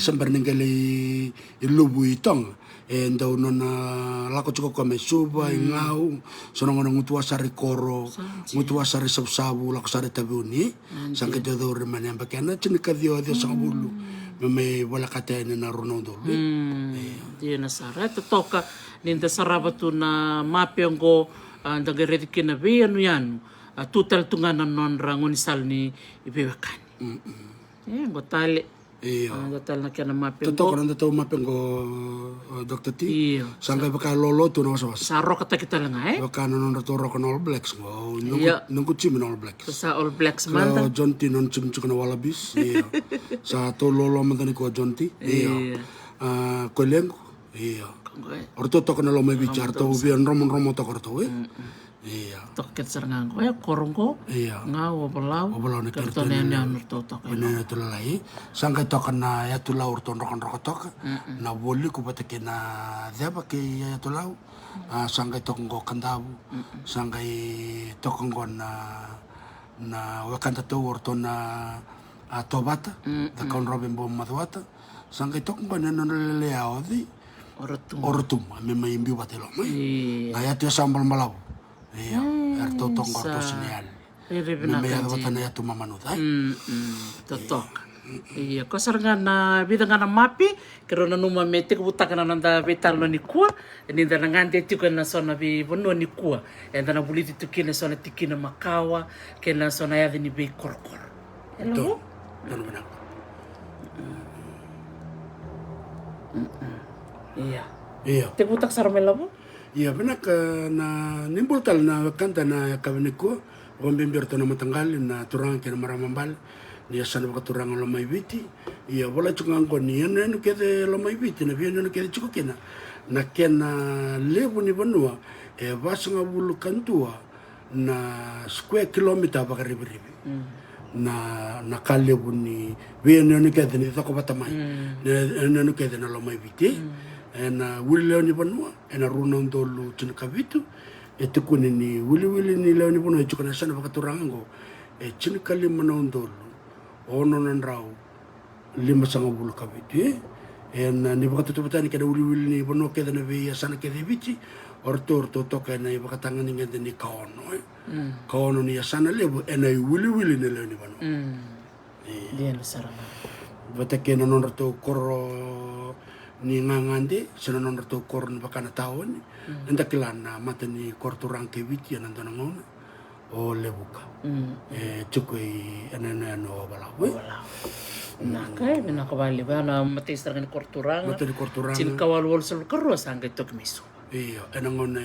Speaker 2: Samber nang gali ilubu itong. And daw no na lako chuko kame suba ingau sono ngono ngutua sari koro ngutua sari sabu lako sari tabuni sangke do remane ambakana chinika dio sang bulu me wala katene na rono do
Speaker 1: dia na sara toka ninda sarabatu na mapiongo ndaga redikina be anu yanu tutal tungana non rangon salni ibewakani ngotale
Speaker 2: Iya.
Speaker 1: Total na kaya na mapeng
Speaker 2: Totoo ko nang mapeng ko Dr. T.
Speaker 1: Iya.
Speaker 2: Sangkay baka lolo to na was.
Speaker 1: Saro kata kita lang
Speaker 2: Baka non ratoro ko All Blacks ngo. Nung kutsi min All Blacks.
Speaker 1: Sa All Blacks man.
Speaker 2: John T non chimchuk na Wallabies. Iya. Sa to lolo man tani ko John T. Iya. Ko lengo. Iya. Orto to ko na lo may bichar to bian romo to ko to Iya.
Speaker 1: Toket serangan ko korong ko.
Speaker 2: Iya.
Speaker 1: Nga wabalaw.
Speaker 2: Wabalaw na
Speaker 1: kerto na yan nurtotok.
Speaker 2: Wala na tulalay. Sangkay to ka na yatulaw urton rokotok. Na wali ko batake na deba kay yatulaw. Sangkay to ko kandabu. Sangkay to ko na wakanda to urton na tobata. Da kaun robin bom madwata. Sangkay to ko na nalalayaw di. Orotum. May imbi batelo. Na yatu sambal malaw. Iya, erto tong korto senyal. Memaya watan ya tu mamanutai.
Speaker 1: Totok. Iya, kosar nga na bida nga na mapi, kero na numa mete kubutaka na nanda betal no ni kuwa, ni da ngante tiko na sona bi bono ni kuwa, enda na buliti tukina sona tikina makawa, kena sona ya ni be korkor. Hello?
Speaker 2: Ano benak?
Speaker 1: Iya.
Speaker 2: Iya.
Speaker 1: Tekutak sarmela mo?
Speaker 2: Iya benak na nimbul tal na kanta na kabiniko bimbir to na matanggal na turang kena maramambal dia sana baka turang lo mai biti iya bola chungang ko ni no kede lo mai biti na bien no kede chuko kena na kena lebu ni banua basanga bulu kantua na square kilometer baka ribi na kalebu ni bien no kede ni to ko batamai no kede na lo mai biti na wili leo ni banua na runang dolu tuna kavitu kuni ni wili ni leo ni banua chukana sana baka turango chini ka lima na undolo ono nan rau 5 kawiti na ni bakatutupatani kada uli ni bono keda na via sana keda vici orto toka na bakatanga ni ngende ni kaono ni asana lebu na uli ni le ni bono
Speaker 1: dia na saranga
Speaker 2: batake na non rato koro ni ngangande sina non rato koro ni bakana taon enda kilana mata ni korturang ke vici na ndona ngona o lebuka chukui ana no balawe
Speaker 1: Naka, nakabali ba na matis na korturang.
Speaker 2: Matay korturang.
Speaker 1: Sin kawalwal sa karo sangay to kamiso.
Speaker 2: Iya, enangon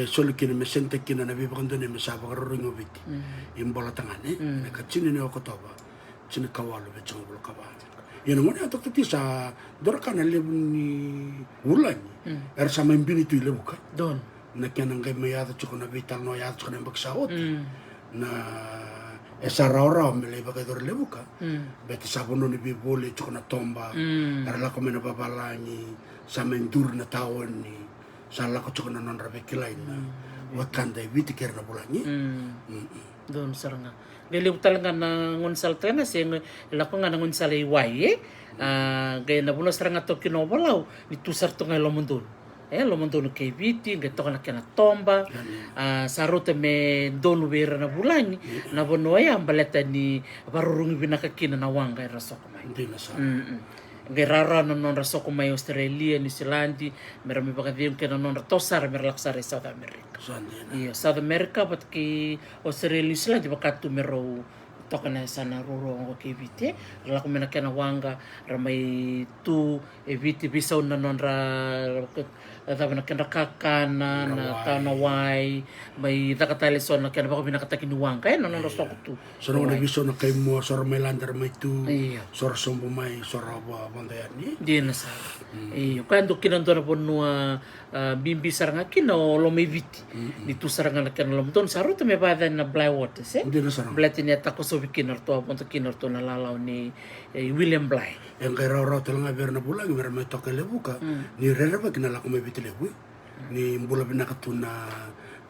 Speaker 2: solikin mesente kina na bibakan doon mesaba karurungo biti. Imbola tangane, nakachini ni okotoba. Sin kawalu betong bulu kaba. Yan ngon ato kiti sa dorakan na lebun ni ulan. Sa maimbini tu lebuka.
Speaker 1: Don.
Speaker 2: Nakyan ang kay mayada chuko na vital no yada chuko na bagsaot. Na esa raw mele bagador lebuka beti sabono ni bibole chuko na tomba arala ko mena babalani sa mendur na tawon ni sala ko chuko na non rabe kilay na wakanda biti ker na bulani
Speaker 1: Don saranga geliw talaga na ngunsal tena sing lako nga ngunsal iwai gaya na buno saranga to kinobalaw ni tusar to nga lomondon lomondon kay biti gato na kena tomba sarote me donu vera na bulani na bonoya ambaleta ni barurungi binakakina na wanga rasoko mai
Speaker 2: hindi na sa
Speaker 1: gerara non rasoko mai Australia New Zealand merami bakadiem kena non tosar merlaksare South America iya South America but ki Australia New Zealand bakatu mero toka na sana roro ngo kivite la kumena kena wanga ramai tu eviti bisa na non ra na kena kakana na tanawai mai takatale so na kena bako binakataki ni wanga non rosok tu
Speaker 2: so na biso na kay mo sor may landar may tu sor sombo may sor ba bandayani
Speaker 1: dia na sa kando kinando na bonua bimbi saranga kino lo may viti ditu saranga na kena lo don sarut me bada na Blywater
Speaker 2: dia na sarang
Speaker 1: Blati niya tako so bikinarto aponto kinarto na lalaw ni William Bly.
Speaker 2: Yang kay raw talaga ver na bulag mer may toke lebuka ni rereba kinala ko may bitilebu ni mbula binakatuna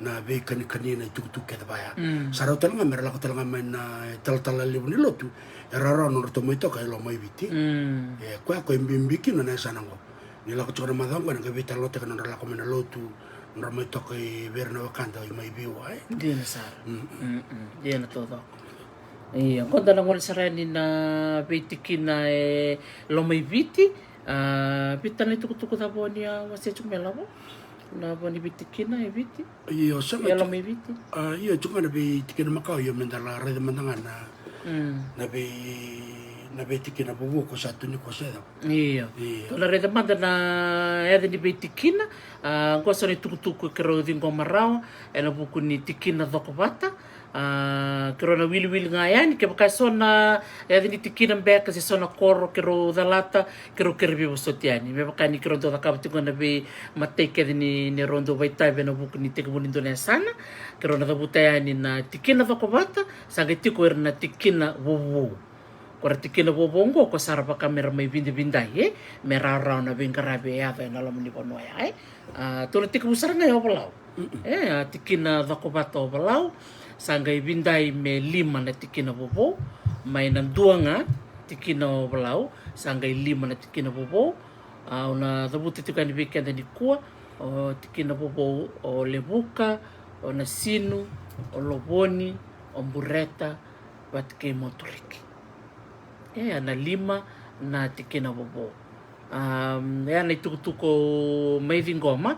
Speaker 2: na be kanina tuk kada baya. Saraw talaga mer la ko talaga may na tal lebu ni lotu. Raw no to may toke lo may biti. Kwa ko imbimbi kino na sanango. Ni la ko tsona madam ko na gabital lote kana la ko may na lotu. Ramai toke ver na wakanda may biwa
Speaker 1: Dia na sar. Dia na todo. Iya, konta na ngol sarani na bitikin na lomay biti. Bita na tukutuko na po niya wasi chumela po. Na po ni bitikin na biti.
Speaker 2: Iyo, sama
Speaker 1: Ya lomay biti.
Speaker 2: Iyo, chunga na bitikin na Macau, yung mendala reda mandangan na bitikin na bubu ko sa tuni ko sa
Speaker 1: Iya. Tola reda manda na eda ni bitikin na ngosa ni tukutuko kero dingo marao ena buku ni tikin na doko bata kero na wili ngayan ke baka sona eda ni tikin na beka si sona koro kero dalata kero kerbi bosotiani me baka ni kero do ka tingo na be mateke ni rondo baitai bena buku ni teke bunindo na sana kero na dabutayani na tikin na doko bata sanga tiko na tikin na wuwu Kora tikina bobongo ko sarapa kamera may bindi-binday merarao na bingkarabe yata na alam ni pono ay tulo tik busar nga balaw tikina dakobato balaw sangay binday me 5 na tikina bobo may nandua nga tikina balaw sangay 5 na tikina bobo una dabuti tikan weekend ni kuwa o tikina bobo o lebuka o nasinu o loboni o bureta bat kay motoriki na 5 na tikina bobo. Na itukutuko may vingoma.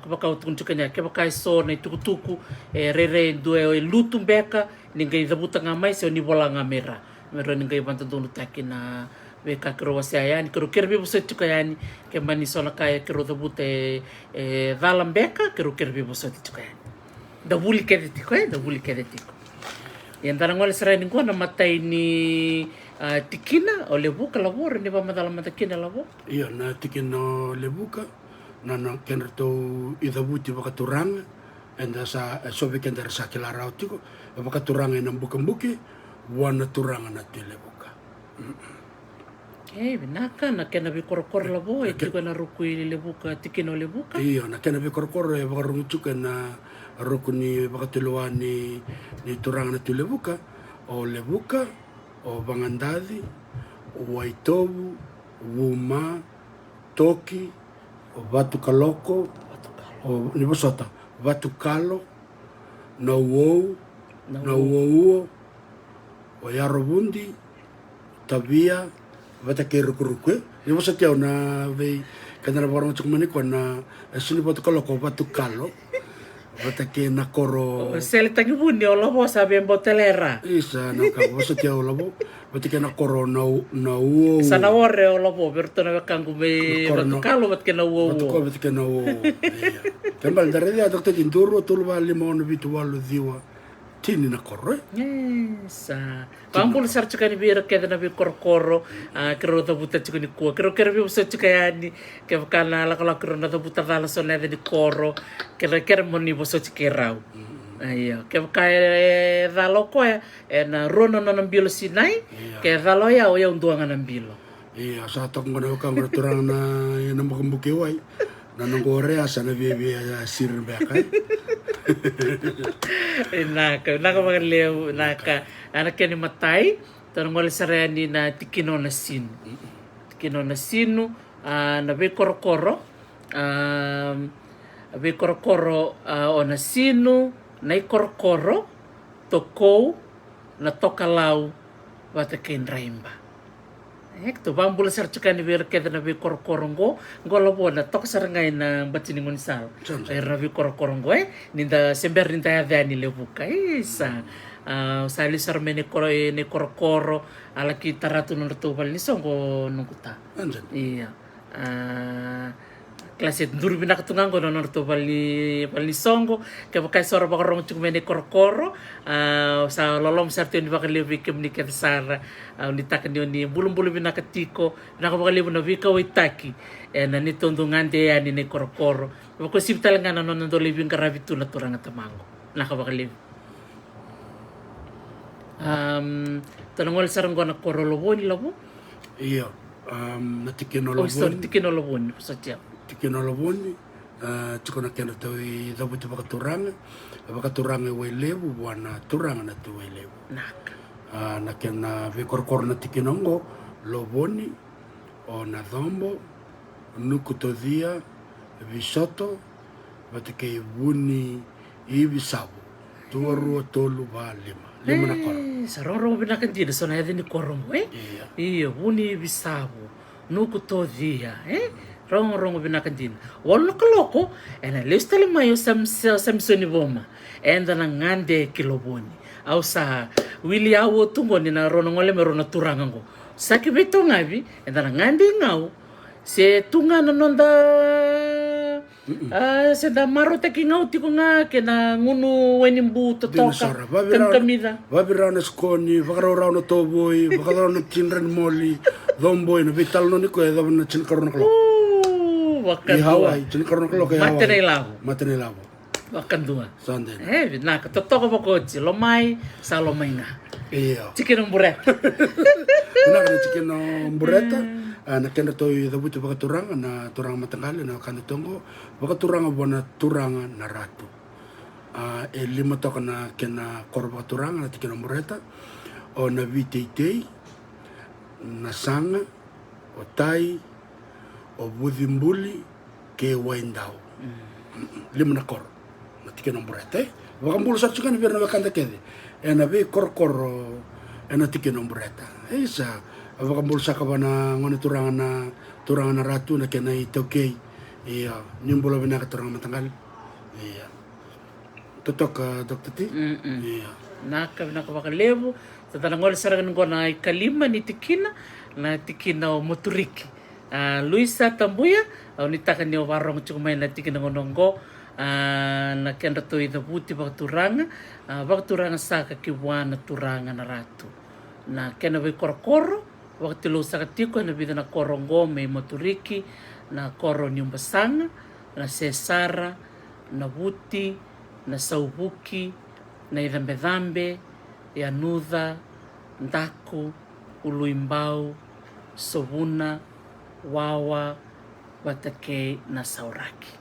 Speaker 1: Kapag utunjuk niya, kapag so na itukutuko, rere due lutum beka, ningay dabuta nga may, so ni wala nga mera. Meron ningay banta doon taki na beka kero wasayani, kero kerbi busot tukayani, kaya maniso na kaya kero dabuta dalam beka, kero kerbi busot tukayani. Dabuli kedetiko dabuli kedetiko. Yan tarang wala saray ko na matay ni tikina o lebuka labor ni ba madalam matakina labo?
Speaker 2: Iya na tikina lebuka na kenrto idabuti bakaturang enda sa sobe kendar sa kilarao tiko bakaturang en bukan buki wana turang na lebuka.
Speaker 1: Vinaka na kena vi korokoro lavo e tiko na ruku I le buka tikino le buka.
Speaker 2: Iyo, na kena vi korokoro e wakarungutuka na roku ni wakatiloa ni turanga na tu le buka, o Bangandadi, o Waitovu, Wuma, Toki, o Vatukaloko, o Nibosota, Vatukalo, na Uou, na Uou, o Yarobundi, Tabia, Vatake Rukurukwe, Nibosota o na vei kanara warong tukumani na sini Vatukaloko, Vatukalo, Vatake na koro.
Speaker 1: Sele tangi buni o lobo sabi embotelera.
Speaker 2: Isa na ka Vosota o lobo, Vatake na koro na Uou.
Speaker 1: Sana ore o lobo berto na kangu me Vatukalo vatake na Uou.
Speaker 2: Vatake na Uou. Tembal dari dia dokter Tinduru tulwa lima ono vitu walu diwa tini na koro.
Speaker 1: Sa pambul sar chika ni bira keda na bi korokoro kero ta buta chika ni kuwa kero bi usa chika yani ke kana la kala kero na ta buta dala sona de koro kero moni boso chika rau. Ayo ke kai dalo ko e na rono na mbilo sinai ke dalo ya o ya unduanga na mbilo.
Speaker 2: Iya sa tok ngona ka ngora turang na na makambuke wai. Na nangore asa na bebe sir bakai.
Speaker 1: Naka magaleo naka anak ni matai tanong sarani na tikino na sinu. Tikino na sinu na be korokoro o na sinu na korokoro tokou na tokalau watakin raimba. Hekto bambula sar chika ni ver keda na be korkorongo ngolo na tok sar ngai na batini munisal na be korkorongo ninda sember ninda ya dani le buka isa sali sar mene korkoro ala ki taratu no to bal ni songo nunguta iya klase durbi nak tungango no to bali songo ke bakai sora bakarong chuk mene korkoro sa lolom sarti ni bakali vikem ni kesara ni takani ni bulum-bulum binakatiko nakabakali na vika waitaki na ni tondungande ya ni korkoro ko siptal nga no ndo living karabitu na turanga tamango nakabakali tanongol saranggo na koroloboni labo
Speaker 2: iya natikino
Speaker 1: loboni sa tiap
Speaker 2: Tikino loboni, chiko na kena tawi dabuti bakaturanga wailebu buana turanga na tu wailebu. Na kena vikorkor na tikinongo loboni o na dombo nukutodia visoto batike buni ibisabu tuaru tolu ba lima na koro.
Speaker 1: Saroro binakan dia sona ya ni koromo iya buni ibisabu nukutodia rongo binakan din walo kaloko ena listali mayo samsoni boma enda na ngande kiloboni au sa wili awo tungo ni na rono ngole merona turangango saki beto ngabi enda na ngande ngau se tunga na nonda se da maro taki ngau tiko nga ke na ngunu wenimbu totoka kamida
Speaker 2: babirana skoni vakarora no toboi vakarora no chinran moli domboi no vital no niko e na chinkarona klo
Speaker 1: wakandua
Speaker 2: Matenelavo.
Speaker 1: Wakandua.
Speaker 2: Sande.
Speaker 1: Naka totoko bokochi lomai sa lomai nga.
Speaker 2: Iya.
Speaker 1: Chicken bureta.
Speaker 2: Naka chicken bureta. Na kena toi dabuti bakaturanga na turanga matangali na kanda tongo bakaturanga bona turanga na ratu. Lima toka na kena korba turanga na chicken bureta o na vitei na sanga o tai o budimbuli ke waindau lima na kor na tike no burete wakambulu sa tsukan ver na wakanda kede na be korkoro na tike no bureta isa wakambulu sa kabana ngone turanga na ratu na kena itokei iya nimbolo bina ka turanga matangal iya totok dokter ti iya
Speaker 1: naka wakalevu tatanangol sarang ngona kalima ni tikina na tikina o moturiki Luisa Tambuya au nitaka ni warong chumai na tiki ngonongo na kenda to ida buti bakturanga saka kiwana turanga na ratu na kena be korokoro wakati lo saka tiko na bida na korongo me moturiki na koro nyumbasanga na sesara na buti na saubuki na idhambe ya nudha ndaku uluimbau Sovuna wawa watake na sauraki.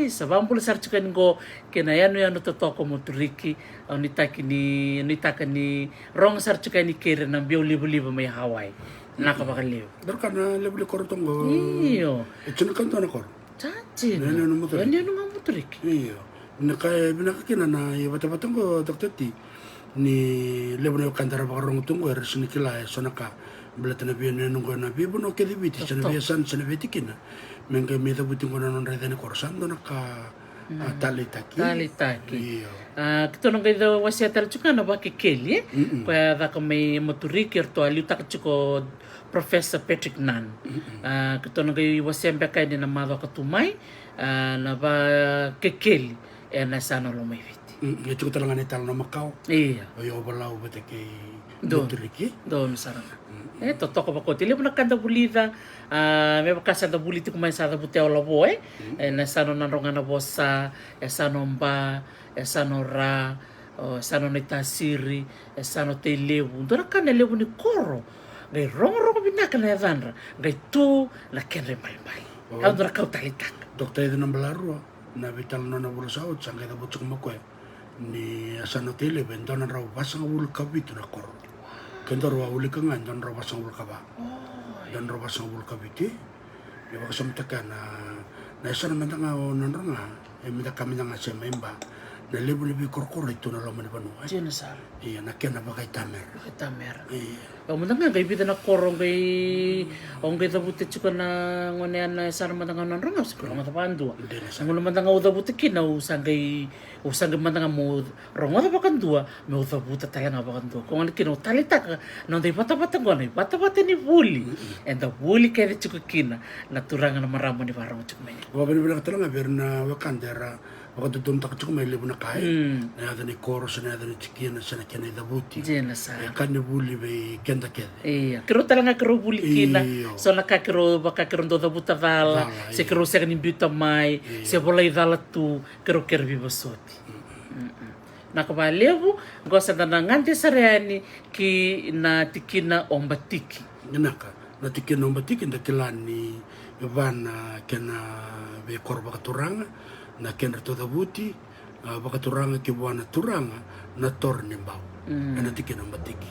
Speaker 1: Sabambula sarchukan go kena yano totoko moturiki au nitaka ni rong sarchukan ni kere na bio libu may Hawaii. Nakabakaliw.
Speaker 2: Darkana lebu korotong go.
Speaker 1: Iyo.
Speaker 2: Echun na kor.
Speaker 1: Chachi.
Speaker 2: Nene no motor.
Speaker 1: Yan nga moturiki.
Speaker 2: Iyo. Binakakina na iwata-watang go Dr. T. Ni lebu na kantara bakarong tungo ersini kila sonaka. Belata na biya nungo na biya bono kedibiti sana biya sana betikina. Mengke meta buting ko na non reda ni korsando naka talitaki.
Speaker 1: Iyo. Kito nang kayo wasiatal chuka na ba kikeli kaya da may moturiki erto aliutak chuko Professor Patrick Nunn. Kito nang kayo wasiambe kay din na mado katumay na ba kikeli na sana lumay viti.
Speaker 2: Ito ko talaga nital na Macau.
Speaker 1: Iya.
Speaker 2: Oyo balaw bete kay
Speaker 1: Do misarang. Totoko ba ko tili mo nakanda bulida may bakasa da buliti kumay sa da buteo labo na sano nanronga na bosa sano mba sano ra sano nitasiri sano telebu ndora kana lebu ni koro ngai rongo binaka na yadandra ngai tu na kenre mai ndora kau talitak
Speaker 2: dokter itu nambalaru na vital no na bulu saut sangga da butsuk makwe ni sano telebu ndona raw basang ul kabitu na koro Kentor wa uli kangan don roba sang bulka ba. Don roba sang bulka biti. Ya ba kasam taka na isa naman nga non nga minta kami nga sa memba. Na lebu korkor itu na laman banu.
Speaker 1: Jenasal.
Speaker 2: Iya nakya na ba kay tamer.
Speaker 1: Iya. Manda nga kay bida na korong kay ong kay tabuti chuka na ngonean na isa naman nga non nga siguro nga tapandu. Ang manda nga udabuti kinaw sangay manda nga mo rongo da bakandua me udabuta tayo na bakandua. Kung ano kinaw talitak nang day bata-bata ni buli. And the buli kay chuka kina naturangan na maramo ni parang chuka may.
Speaker 2: Wa bini talaga ber na wakandera wakatutum tak chuka may lebu na kay. Na ada ni koros na ada ni chikin na sana kena dabuti.
Speaker 1: Jenasal.
Speaker 2: Kan ni buli be kenda kede.
Speaker 1: Iya, kiro talaga kiro buli kina. So nakakiro baka kiro do dabuta vala, se kiro sa kanin buta mai, se bolay dala tu kiro kerbi basoti. Nakabalevu gosa na ngante sareani ki na tikina ombatiki.
Speaker 2: Naka na tikina ombatiki nda kilani Ivana kena be korba katuranga na kena to dabuti bakaturanga ki buana turanga na tor nimbao. Na tikina ombatiki.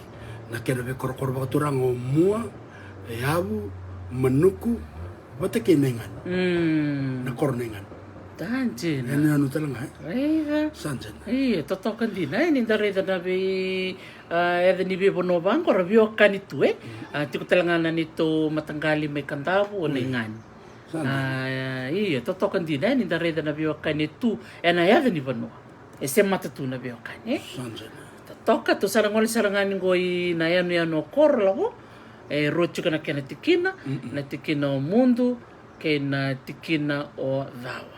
Speaker 2: Na kena be korba katuranga mua yabu manuku batake nengan. Na kornengan.
Speaker 1: Tanjin.
Speaker 2: Yan ano talaga
Speaker 1: Iya.
Speaker 2: Sanjan.
Speaker 1: Iya, totokan din ay nindareda na be ni be bonobang ko rabio kanitu tiko talaga na nito matanggali may kandapo o nengan. Iya, totokan din ay nindareda na be kanitu na ni bono. Ese matatu na be kan
Speaker 2: Sanjan.
Speaker 1: Totoka to sarangol saranganin ko na yan kor labo. Rocho ka na kena tikina, na tikina o mundo, kena tikina o dawa.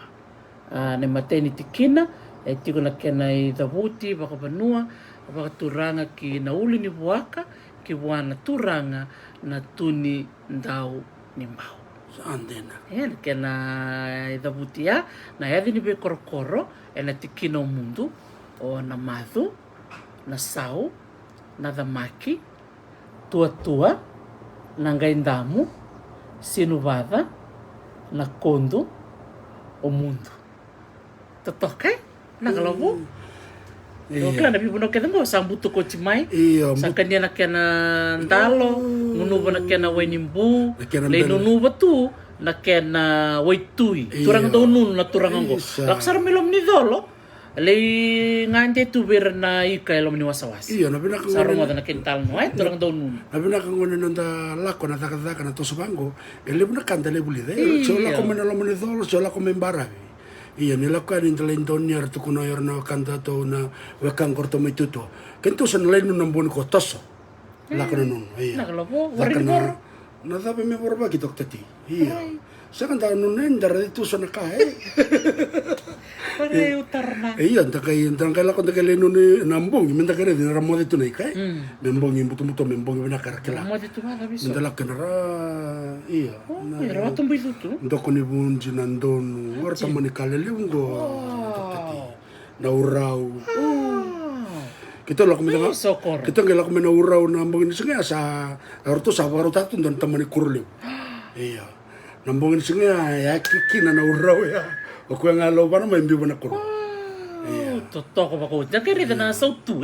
Speaker 1: Na matay ni tikina, tiko na kena i dabuti, baka banua, baka turanga ki nauli ni buaka, ki buana turanga na tuni ndau ni mbao.
Speaker 2: Saan din na?
Speaker 1: Yan, kena i dabuti ya, na yadi ni be korokoro, na tikina o mundo, o na madu, na sau, na damaki, tua-tua, nangaindamu, sinuvada, na kondo, o mundo. Totokai, nakalobo. Kaya na bibuno kaya mo sambuto ko chimay. Sa kanya na kaya na ndalo, nunuba na kaya na wainimbu, lay nunuba tu na kaya na waitui. Turang daw nun na turangan ko. Laksar milom ni dolo. Lay ngante tu ber na ikay lom ni wasawas.
Speaker 2: Iya, na pinaka
Speaker 1: sarong ada na kintal mo ay turang daw nun.
Speaker 2: Na pinaka ngono nanda lako na taka na to subango. Ele na kandale bulide. So la ko menalo ni dolo, so la ko membara. Iya nila ka rin talagang doon niya rito kuno yor na kanda to na wakang korto may tuto. Kento sa nalain nun ng buwan ko toso. Lako na nun. Iya.
Speaker 1: Nakalobo, warin bor.
Speaker 2: Natabi may borba kitok tati. Iya. Sa kanda nun na yun, dara dito sa nakahe.
Speaker 1: Pare utar na.
Speaker 2: Iya, tangkay lako tangkay nun ni nambong. Minta ka rin, naramo dito na ikay. Membong yung buto-buto, membong yung nakarakila.
Speaker 1: Mo dito ba labiso?
Speaker 2: Minta laki na ra. Iya.
Speaker 1: Ira tumboy dito.
Speaker 2: Ndoko ni bunji nandon. Warta mo ni kaliliw ko. Na uraw. Kita lo kumena
Speaker 1: Sokor.
Speaker 2: kita ngela kumena urau nambungin singa sa arto sa baru tatu dan tamani kurli. Iya. Nambungin singa ya kiki na urau ya. Aku yang ngalo bana main biu bana kuru.
Speaker 1: Totoko bako. Nakere na sautu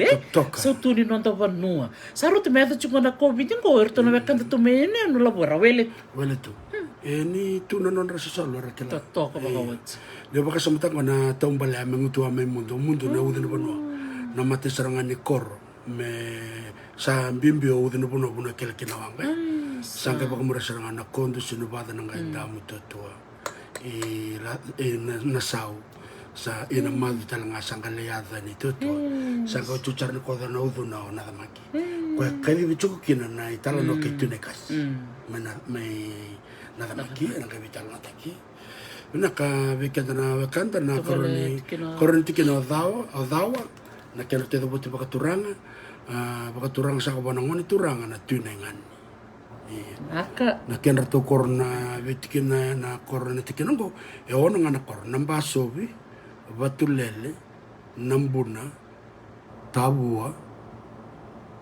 Speaker 1: Sautu ni nonta vanua. Saru te meta chunga na COVID ngo erto na bekanta to mene no labora wele.
Speaker 2: Wele tu. Ni tu na non rasa solo ra kela.
Speaker 1: Totoko bako.
Speaker 2: Dia baka samta na tombale amengutu ame mundo na udin bano. Na mate serangan ni kor me sa bimbio udin bano kela kina wanga. Sangka baka mura serangan na kondo sinu bada nga damu totua. Nasau sa ina madu talanga sangka leada ni toto sangka cucar ni koda na udu na ona maki ko kali bichuko kina na itala no ke tune kas mena me nada maki na ke bitala taki na ka bekenda na wakanda na koroni tikina odawa na ke te do buti bakaturanga sa ko banangoni turanga na tunengan
Speaker 1: Aka
Speaker 2: na kenra to korona vetikina na korona tikina ngo e ono ngana korona mbasovi vatulele nambuna tabua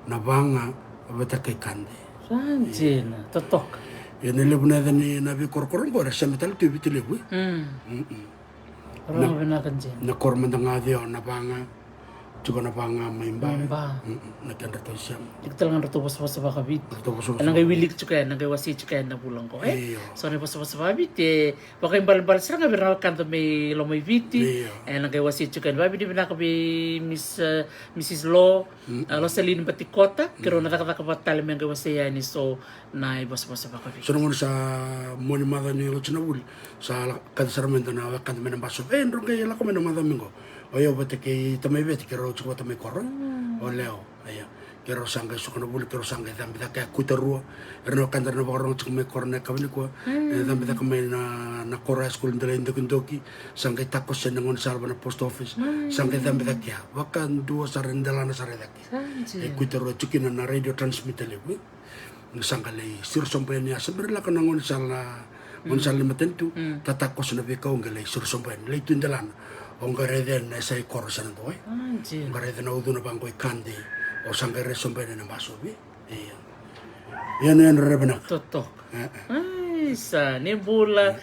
Speaker 2: na vanga vatakai kande
Speaker 1: Ranjena totok
Speaker 2: ene lebuna dani na vi korkoro ngo ra sametal tu vitile bu
Speaker 1: Rona kanjena
Speaker 2: na korma ndanga dio na vanga juga na vanga maimba na kenra to siam
Speaker 1: Diktalangan ratu basa-basa bakabit.
Speaker 2: to so
Speaker 1: Anang wilik cukai, anang wasi cukai na pulang ko So ne basa-basa bakabit baka imbal-imbal sila nga viral kanto may lomay viti. Anang wasi cukai babi di binaka bi Mrs. Lo Rosaline Batikota kiro natakataka batali may wasi yani so na basa-basa bakabit.
Speaker 2: so naman sa moni mada ni Ochinabul sa kadsaramento na kanto may nambaso ndro kay la ko may namada mingo oyo bate kay tamay bete kiro chuko tamay koron o leo aya kero sangga sukana buli kero sangga dambi da ka kutarua erno kandar na borong chuko may koron na kabini ko dambi da kamay na kora school ndala indoki sangga takos sa nangon salba na post office sangga dambi da kya wakan dua sarendala na saredaki kutarua chukina na radio transmitter lebu sangga lay sir sompen ya sebenarnya kan nangon sala lima tentu tatakos na bikaw ngalay sir sompen lay tundalan ongareden na sa korosan to ongareden na udu na bangko ikandi o sangare sompen na masobi yan rebena
Speaker 1: Totok. Ay, sa nimbula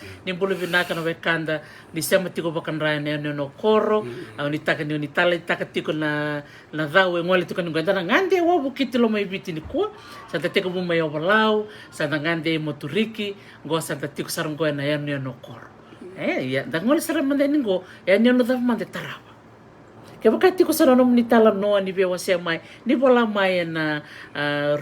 Speaker 1: binaka na wekanda ni sama tiko bakan raya na no koro au ni taka tiko na dawe ngole tiko ni ganda ngande wa bukiti lo mai biti ni ko sa tiko mo mai obalau sa ngande moturiki go sa tiko sarong go na yan no koro ya ngole sara mande ningo yan no da mande tarawa Kaya wakati ko sa nanom ni tala noa ni bewa siya mai ni bola mai na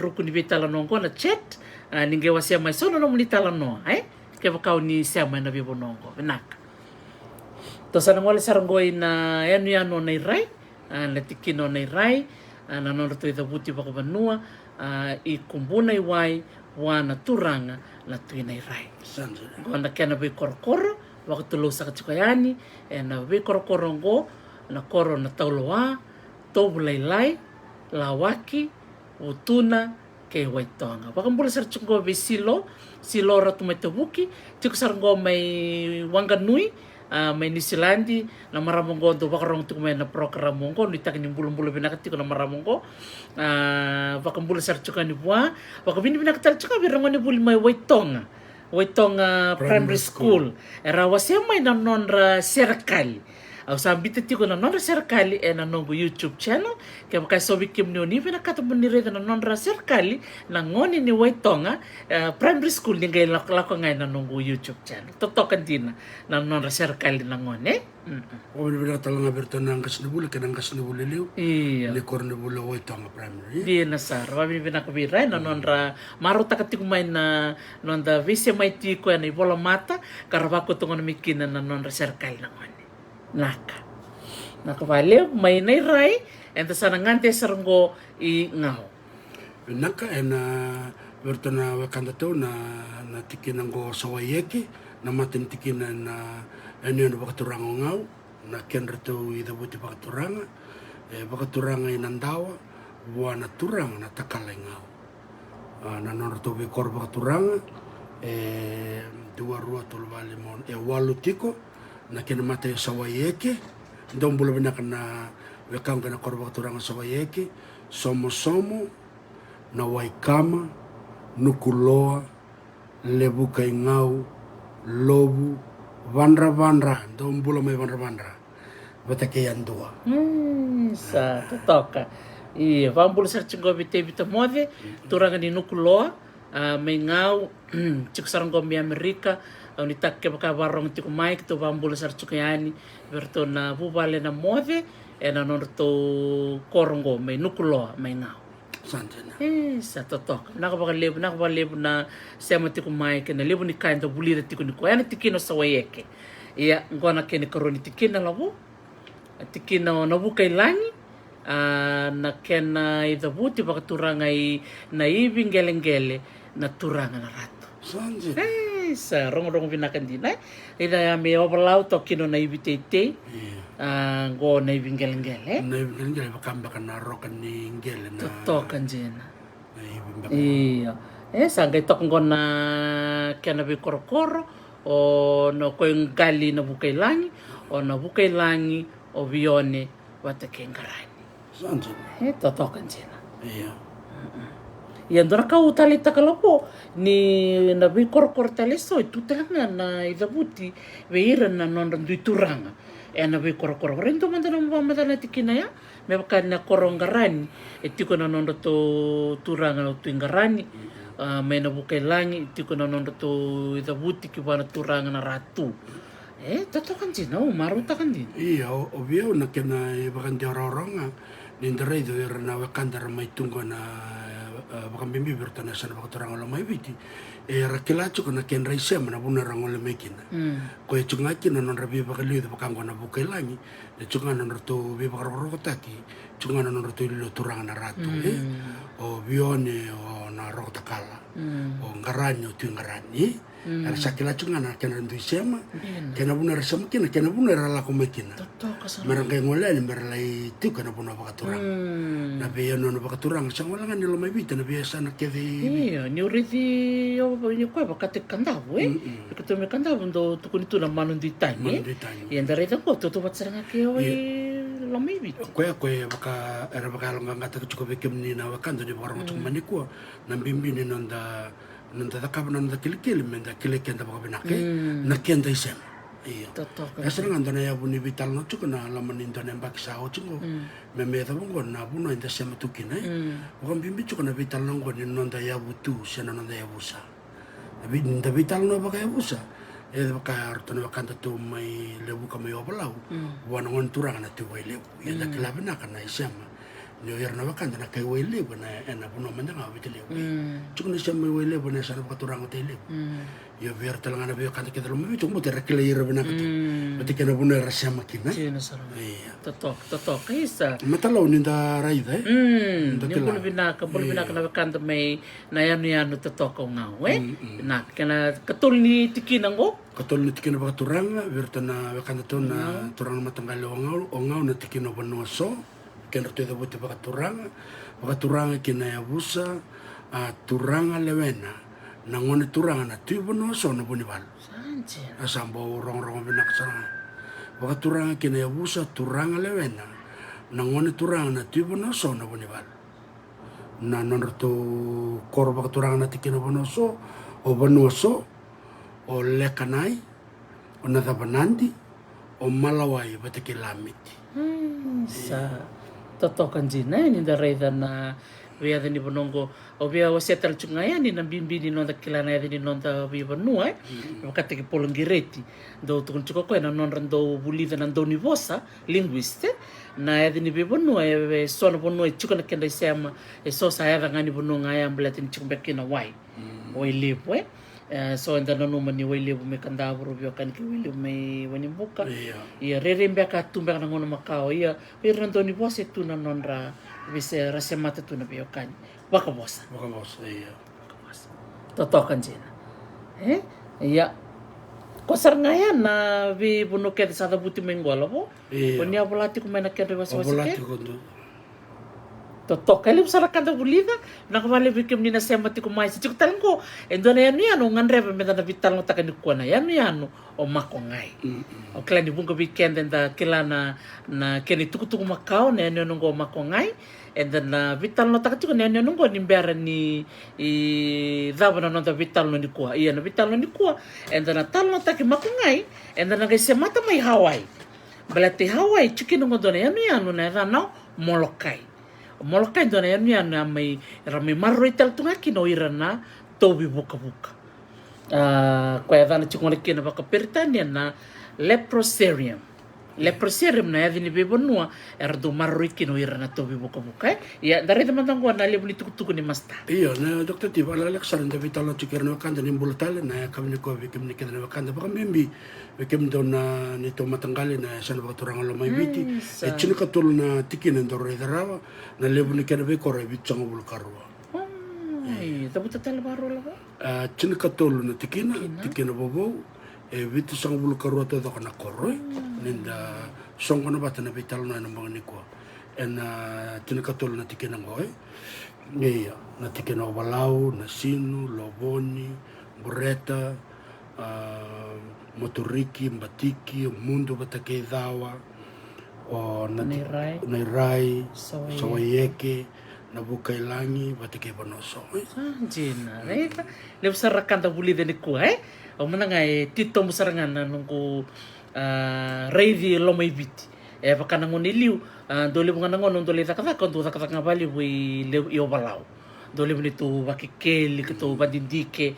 Speaker 1: ruku ni betala noa ko na chat ni gewa siya mai so nanom ni tala noa kaya wakau ni siya mai na bewa noa ko benak to sa nangole saranggoy na yano na iray na tikino na iray na nono to itabuti pa ko banua I kumbuna iwai wana turanga na tuwi na iray ko na kaya na bewa korokoro wakatulo sa katsukayani na bewa korokoro ngo na koro na tauloa, tobulailai, lawaki, utuna, ke waitonga. Wakambula sar chungo be silo ratu mai tabuki, tiko saranggo mai wanganui, mai nisilandi, na maramongo do wakarong tiko mai na programongo, ni takin yung bulong-bulong binakatiko na maramongo, wakambula sar chungo ni buwa, wakabini binakatal chungo, birango ni buli mai waitonga. Waitonga primary school. Era wasya may nanonra serikali. Au sambita tiko na nonra serikali na nongo YouTube channel kaya makay sobi kim ni oni pinakatamo ni reda na nonra serikali na ngoni ni Waitonga primary school ni ngay lako ngay na nongo YouTube channel totokan din na nonra serikali na ngoni
Speaker 2: o ni bila talanga berto nang kasnibula kanang kasnibula liu
Speaker 1: iya
Speaker 2: ni kornibula Waitonga primary
Speaker 1: di na sar wabi pinakabiray na nonra maruta katiko may na nonda visi may tiko na ibola mata karabako tungo na mikina na nonra serikali na ngoni nakavale may nairay enta sanangante saranggo I ngao
Speaker 2: naka na berto na wakanda to na tikinango sawayeki na matin tikinan na eno na bakaturango ngao na kenra to idabuti bakaturanga bakaturanga inandawa buana turanga na takalay ngao na nonra to bikor bakaturanga dua rua tolvale mon walu tiko na kina mate sawayeke ndong bula bina kana wekanga na koro wakaturanga sa waieke, somo na waikama, nukuloa, lebuka ingau, lobu, vandra, dombula mai vandra, batake yandua.
Speaker 1: Sa totoka. I vambula sa chingo vita mode, turanga ni nukuloa, mai ngau, chikusaranggo mi Amerika, ni takke baka varong tiku mai kito vambula sa chukayani, verto na vuvale na mode, e na norto korongo mai nukuloa mai ngau.
Speaker 2: Sanjana.
Speaker 1: Sa totoka. Nakabaka lebu na sema tiku mai kena lebu ni kainda bulira tiku ni koe. Ana tikino sa waieke. Ia ngona kene karoni tikina labu. Tikina o na buka ilangi. Na kena i the buti baka turanga i na ibi ngele na turanga na rato.
Speaker 2: Sanjana.
Speaker 1: Sa rongo vinakan din. Ida me overlau to kino na ibi teitei. Go na ibi ngele.
Speaker 2: Na ibi ngele baka na rokan ni ngele na.
Speaker 1: Totokan jena. Iya. Sangay tok ngona kena bi korokoro o no koe ngali na bukailangi o na bukailangi o vione wata kengarani.
Speaker 2: Sanjana.
Speaker 1: Totokan jena.
Speaker 2: Iya.
Speaker 1: Ia ndora ka utali takalapo ni na bi korokoro tale so itu telanga na idabuti veira na nonda duituranga. Na bi korokoro rento mandana mbamadana tikina ya me baka na korongarani tiko na nonda to turanga to ingarani me na bukailangi tiko na nonda to idabuti ki bana turanga na ratu totokan jina maruta kan din
Speaker 2: iya obvio na kena bakan orang nindere do na wakandar mai tungo na bakan bimbi bertana sana bakan turanga lo mai biti rakilacho kana ken raise mana buna rangole mekina ko chungaki na non rabi bakali do bakan gona bukailangi de chunga non to bi bakaro taki chunga non to lo turanga na ratu o vione o na rotakala o ngaranyo tu ngarani ara sakila chunga na ken randu sema ken buna rasam kina ken buna rala ko mekina merangkai ngole ni merlai tu kana buna bakaturang na be no bakaturang sangwala ngani lo mai biti na biasa na kevi
Speaker 1: iya ni uridi ni koe bakate kandavu Ikato me kandavu ndo tukunitu na manu di tani ia ndare da ko to batsaranga ke oi lo mai biti
Speaker 2: koe baka era baka longa ngata ko bekem ni na wakando ni barang tu manikua na bimbi ni nonda da kabana nonda kilikili menda kilikenda baka benake na kenda isem iya esera nganda na ya buni vital no chuko na la manindo na mbaki sa o chuko me da bongo na buno inda sema tukina baka bimbi chuko na vital no ni nonda ya butu sena nonda ya busa da vital no baka ya busa baka artone wakanda tu mai lebu ka mai obalau wana ngon turanga na tu wai lebu ya da kilabena kana isema ni yerna wakanda na kai wai lebu na ena buno manda nga vite lebu chuko ni sema wai lebu na sana baka turanga te lebu ya ver talanga na be kanda kita lo mi chuko te rekle yera bena kata bati kana buno rasya makina
Speaker 1: sina sara totok isa
Speaker 2: matalo ni da raida
Speaker 1: ni bulu binaka na wakanda mai na yanu totok ngau na kana katul ni tikina ngo
Speaker 2: katol ni tikina baka turanga vertana wakanda to na turanga matangale o ngau na tikina bonoso kena te buti baka turanga kina ya busa turanga lewena na ngone turanga na tu bonoso no bonibal
Speaker 1: sanje
Speaker 2: asambo rong binak saranga baka turanga kina ya busa turanga lewena na ngone turanga na tu bonoso no bonibal na nonorto koro baka turanga na tikina bonoso o lekanai o nadabanandi o malawai batake lamiti
Speaker 1: sa totokan jina ni da reida na via ni bonongo o via o setal chungaya ni na bimbi ni nonda kilana ni nonda via banua wakati ke polongireti do tukun chuko ko na non rando bulida na doni vosa linguiste na ni via banua e sono bonua chuko na kenda sema e so sa eva ngani bonua ya mblatin chumbekina wai o ilipwe so enda no mani wele me kanda bro bio kan ki wele me wani buka ia rere mbeka tumbe na ngono makao ia pirando ni bose tu na nonra vise rasemata tu na bio kan baka bosa
Speaker 2: iya
Speaker 1: totokan jena ia kosar ngaya na vi buno ke sa da buti mengola bo onia bolati ku mena ke wasa wasa ke totoka ele sarakanda vulida nakavale vike menina sema tiko mais tiko talango endona yanu ngandreva medana vital taka ni kuana yanu o makongai o klani bunga weekend enda kelana na keni tukutuku makau na yanu ngo makongai enda na vital no taka tiko na yanu ngo ni mbera ni I dava na vital no ni kua ia na vital no ni kua enda na tal no taka makongai enda na kai semata mai Hawaii balate Hawaii chikino ngo dona yanu na no Molokai Molokai dona yanu mai rami marroi taltunga kino irana tobi buka-buka. Koe adana chikongole kina baka peritania na leprosarium. Leprosarium na yadini bebonua erdo marroi kino irana tobi buka-buka. Ya dari teman-teman gua na lebuli tuku-tuku ni masta.
Speaker 2: Iya, na Dr. Tiba lalak saran da vitalo chikirna wakanda ni mbulatale na kamni ko vikim ni kidna wakanda baka mimbi vikim do na nito matanggali na sana baka turang lo mai viti e chini katul na tikina ndoro idarawa na lebu ni kena be kore vitsango bul karwa.
Speaker 1: Ai, tabu tatal baro la.
Speaker 2: Chini katul na tikina bobo e vitu sango bul karwa to do kana koroi ninda songo na bata na vitalo na nambang ni ko. En chini katul na tikina ngoy. Iya, na tikina walau, na sinu, loboni, bureta, motoriki, mbatiki, mundo batake dawa, o nairai, sawayeke, na bukailangi, batake bonoso.
Speaker 1: Jina, reka. Le sarakanda buli de ku o mananga tito musarangan nungku reidi lomai biti. Pakana ngoni liu dole bunga ngono dole takata kontu takata ngabali wi le balau dole bunitu bakikeli ketu badindike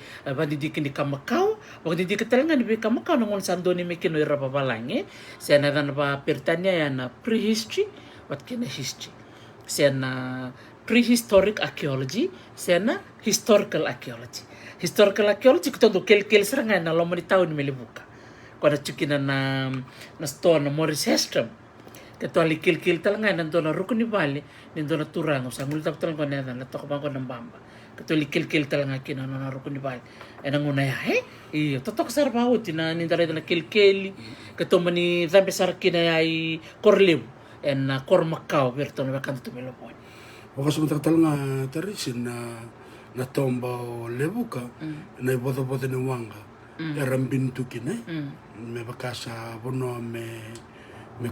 Speaker 1: ni kamakau badindike talanga ni kamakau ngon sandoni mekino ira babalange sena dan ba pertania ya na prehistory wat kena history sena prehistoric archaeology sena historical archaeology kutondo kel seranga na lomoni taun melibuka kona chukina na store na Morris Hestrom ketua likil talanga nandona rukuni bali nandona turang sa ngulta talanga na na to ko ng bamba ketua likil talanga kina na rukuni bali enanguna ya I totok sarbaut na nindara na kilkeli ketua mani zambe sarakina ai korlew en kormakau berto na kanto melopon
Speaker 2: Wakas mo talanga tarisin na tomba o lebuka na ibodo-bodo ni wanga erambintu kine me bakasa bono me